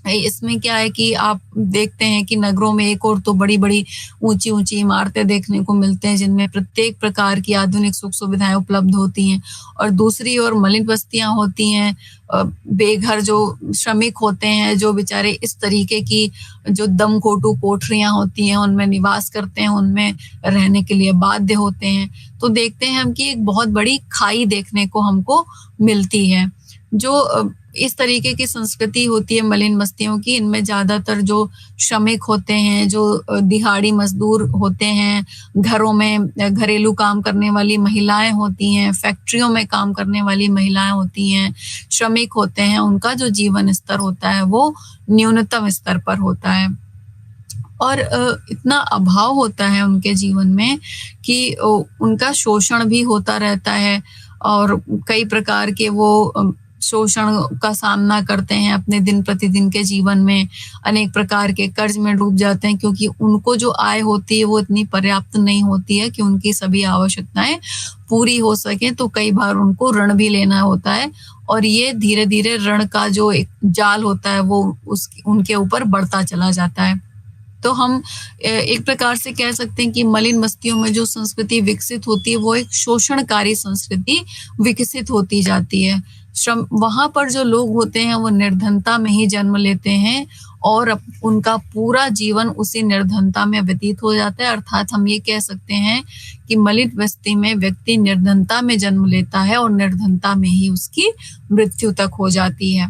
इसमें क्या है कि आप देखते हैं कि नगरों में एक और तो बड़ी बड़ी ऊंची ऊंची इमारतें देखने को मिलते हैं जिनमें प्रत्येक प्रकार की आधुनिक सुख सुविधाएं उपलब्ध होती हैं, और दूसरी ओर मलिन बस्तियां होती हैं, बेघर जो श्रमिक होते हैं, जो बेचारे इस तरीके की जो दमकोटू कोठरियां होती हैं उनमें निवास करते हैं, उनमें रहने के लिए बाध्य होते हैं। तो देखते हैं हम कि एक बहुत बड़ी खाई देखने को हमको मिलती है। जो इस तरीके की संस्कृति होती है मलिन बस्तियों की, इनमें ज्यादातर जो श्रमिक होते हैं, जो दिहाड़ी मजदूर होते हैं, घरों में घरेलू काम करने वाली महिलाएं होती हैं, फैक्ट्रियों में काम करने वाली महिलाएं होती हैं, श्रमिक होते हैं, उनका जो जीवन स्तर होता है वो न्यूनतम स्तर पर होता है। और इतना अभाव होता है उनके जीवन में कि उनका शोषण भी होता रहता है और कई प्रकार के वो शोषण का सामना करते हैं अपने दिन प्रतिदिन के जीवन में। अनेक प्रकार के कर्ज में डूब जाते हैं क्योंकि उनको जो आय होती है वो इतनी पर्याप्त नहीं होती है कि उनकी सभी आवश्यकताएं पूरी हो सके, तो कई बार उनको ऋण भी लेना होता है और ये धीरे धीरे ऋण का जो एक जाल होता है वो उनके ऊपर बढ़ता चला जाता है। तो हम एक प्रकार से कह सकते हैं कि मलिन बस्तियों में जो संस्कृति विकसित होती है वो एक शोषणकारी संस्कृति विकसित होती जाती है। श्रम वहां पर जो लोग होते हैं वो निर्धनता में ही जन्म लेते हैं और उनका पूरा जीवन उसी निर्धनता में व्यतीत हो जाता है। अर्थात हम ये कह सकते हैं कि मलिन बस्ती में व्यक्ति निर्धनता में जन्म लेता है और निर्धनता में ही उसकी मृत्यु तक हो जाती है।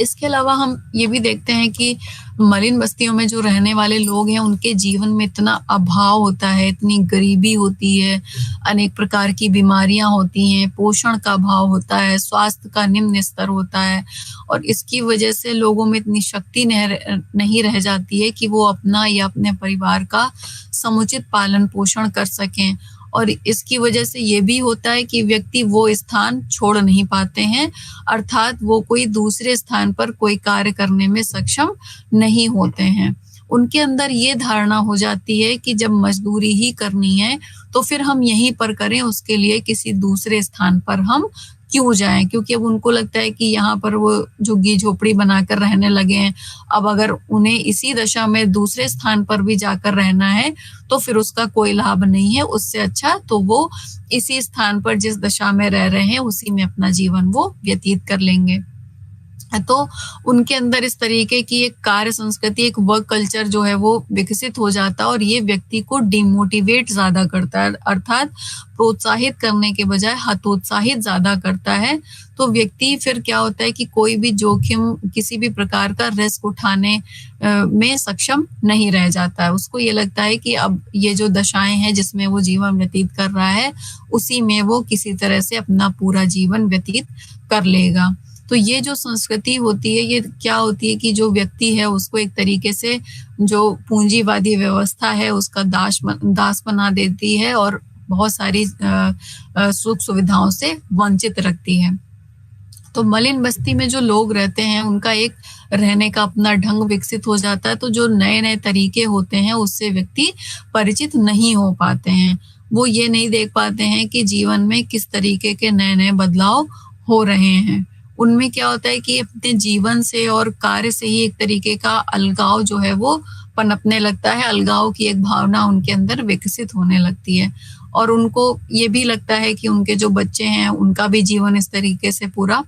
इसके अलावा हम ये भी देखते हैं कि मलिन बस्तियों में जो रहने वाले लोग हैं उनके जीवन में इतना अभाव होता है, इतनी गरीबी होती है, अनेक प्रकार की बीमारियां होती हैं, पोषण का अभाव होता है, स्वास्थ्य का निम्न स्तर होता है और इसकी वजह से लोगों में इतनी शक्ति नहीं रह जाती है कि वो अपना या अपने परिवार का समुचित पालन पोषण कर सकें। और इसकी वजह से ये भी होता है कि व्यक्ति वो स्थान छोड़ नहीं पाते हैं, अर्थात वो कोई दूसरे स्थान पर कोई कार्य करने में सक्षम नहीं होते हैं। उनके अंदर ये धारणा हो जाती है कि जब मजदूरी ही करनी है तो फिर हम यहीं पर करें, उसके लिए किसी दूसरे स्थान पर हम क्यों जाएं, क्योंकि अब उनको लगता है कि यहाँ पर वो झुग्गी झोपड़ी बनाकर रहने लगे हैं, अब अगर उन्हें इसी दशा में दूसरे स्थान पर भी जाकर रहना है तो फिर उसका कोई लाभ नहीं है। उससे अच्छा तो वो इसी स्थान पर जिस दशा में रह रहे हैं उसी में अपना जीवन वो व्यतीत कर लेंगे। तो उनके अंदर इस तरीके की एक कार्य संस्कृति, एक वर्क कल्चर जो है वो विकसित हो जाता है और ये व्यक्ति को डिमोटिवेट ज्यादा करता है, अर्थात प्रोत्साहित करने के बजाय हतोत्साहित ज्यादा करता है। तो व्यक्ति फिर क्या होता है कि कोई भी जोखिम, किसी भी प्रकार का रिस्क उठाने में सक्षम नहीं रह जाता है। उसको ये लगता है कि अब ये जो दशाएं हैं जिसमें वो जीवन व्यतीत कर रहा है उसी में वो किसी तरह से अपना पूरा जीवन व्यतीत कर लेगा। तो ये जो संस्कृति होती है ये क्या होती है कि जो व्यक्ति है उसको एक तरीके से जो पूंजीवादी व्यवस्था है उसका दास बना देती है और बहुत सारी सुख सुविधाओं से वंचित रखती है। तो मलिन बस्ती में जो लोग रहते हैं उनका एक रहने का अपना ढंग विकसित हो जाता है, तो जो नए नए तरीके होते हैं उससे व्यक्ति परिचित नहीं हो पाते हैं। वो ये नहीं देख पाते हैं कि जीवन में किस तरीके के नए नए बदलाव हो रहे हैं। उनमें क्या होता है कि अपने जीवन से और कार्य से ही एक तरीके का अलगाव जो है वो पनपने लगता है, अलगाव की एक भावना उनके अंदर विकसित होने लगती है और उनको ये भी लगता है कि उनके जो बच्चे हैं उनका भी जीवन इस तरीके से पूरा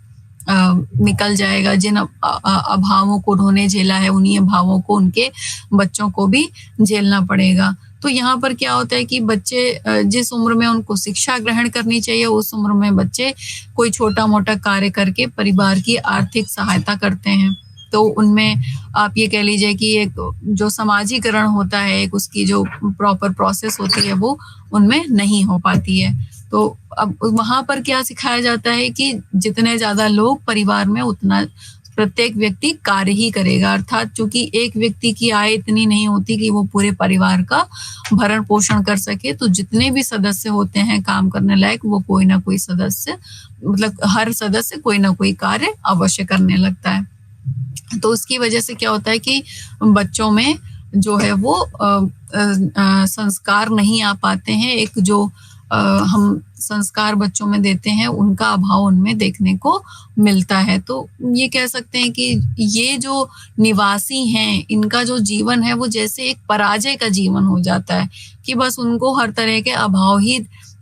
निकल जाएगा। जिन अभावों को उन्होंने झेला है उन्हीं अभावों को उनके बच्चों को भी झेलना पड़ेगा। तो यहाँ पर क्या होता है कि बच्चे जिस उम्र में उनको शिक्षा ग्रहण करनी चाहिए उस उम्र में बच्चे कोई छोटा मोटा कार्य करके परिवार की आर्थिक सहायता करते हैं। तो उनमें आप ये कह लीजिए कि एक जो समाजीकरण होता है, एक उसकी जो प्रॉपर प्रोसेस होती है वो उनमें नहीं हो पाती है। तो अब वहां पर क्या सिखाया जाता है कि जितने ज्यादा लोग परिवार में उतना प्रत्येक व्यक्ति कार्य ही करेगा, अर्थात चूंकि एक व्यक्ति की आय इतनी नहीं होती कि वो पूरे परिवार का भरण पोषण कर सके, तो जितने भी सदस्य होते हैं काम करने लायक वो कोई ना कोई सदस्य, मतलब हर सदस्य कोई ना कोई कार्य अवश्य करने लगता है। तो उसकी वजह से क्या होता है कि बच्चों में जो है वो संस्कार नहीं आ पाते हैं। एक जो हम संस्कार बच्चों में देते हैं उनका अभाव उनमें देखने को मिलता है। तो ये कह सकते हैं कि ये जो निवासी हैं इनका जो जीवन है वो जैसे एक पराजय का जीवन हो जाता है कि बस उनको हर तरह के अभाव ही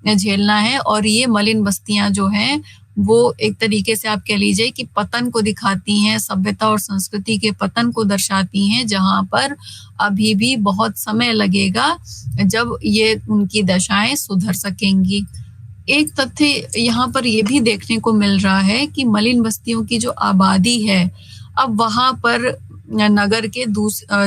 झेलना है। और ये मलिन बस्तियां जो हैं वो एक तरीके से आप कह लीजिए कि पतन को दिखाती हैं, सभ्यता और संस्कृति के पतन को दर्शाती हैं, जहां पर अभी भी बहुत समय लगेगा जब ये उनकी दशाएं सुधर सकेंगी। एक तथ्य यहाँ पर ये भी देखने को मिल रहा है कि मलिन बस्तियों की जो आबादी है अब वहां पर नगर के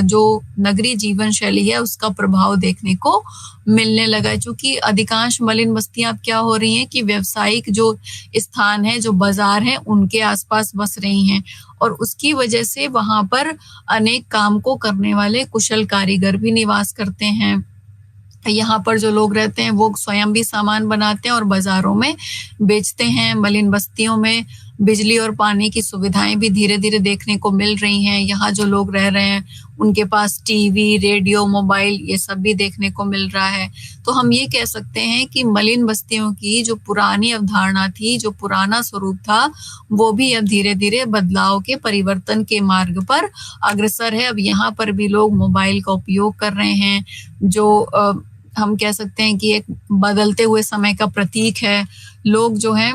जो नगरीय जीवन शैली है उसका प्रभाव देखने को मिलने लगा है। चूंकि अधिकांश मलिन बस्तियां अब क्या हो रही हैं कि व्यावसायिक जो स्थान है, जो बाजार हैं, उनके आसपास बस रही हैं और उसकी वजह से वहां पर अनेक काम को करने वाले कुशल कारीगर भी निवास करते हैं। यहाँ पर जो लोग रहते हैं वो स्वयं भी सामान बनाते हैं और बाजारों में बेचते हैं। मलिन बस्तियों में बिजली और पानी की सुविधाएं भी धीरे धीरे देखने को मिल रही हैं। यहाँ जो लोग रह रहे हैं उनके पास टीवी, रेडियो, मोबाइल ये सब भी देखने को मिल रहा है। तो हम ये कह सकते हैं कि मलिन बस्तियों की जो पुरानी अवधारणा थी, जो पुराना स्वरूप था, वो भी अब धीरे धीरे बदलाव के, परिवर्तन के मार्ग पर अग्रसर है। अब यहाँ पर भी लोग मोबाइल का उपयोग कर रहे हैं, जो हम कह सकते हैं कि एक बदलते हुए समय का प्रतीक है। लोग जो है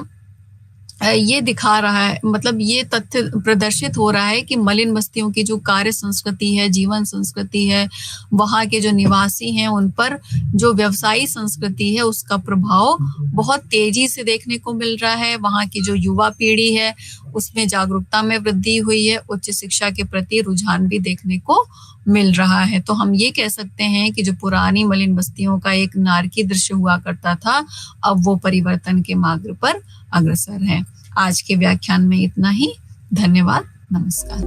ये दिखा रहा है, मतलब ये तथ्य प्रदर्शित हो रहा है कि मलिन बस्तियों की जो कार्य संस्कृति है, जीवन संस्कृति है, वहाँ के जो निवासी हैं उन पर जो व्यवसायी संस्कृति है उसका प्रभाव बहुत तेजी से देखने को मिल रहा है। वहाँ की जो युवा पीढ़ी है उसमें जागरूकता में वृद्धि हुई है, उच्च शिक्षा के प्रति रुझान भी देखने को मिल रहा है। तो हम ये कह सकते हैं कि जो पुरानी मलिन बस्तियों का एक नारकी दृश्य हुआ करता था, अब वो परिवर्तन के मार्ग पर अग्रसर है। आज के व्याख्यान में इतना ही। धन्यवाद। नमस्कार।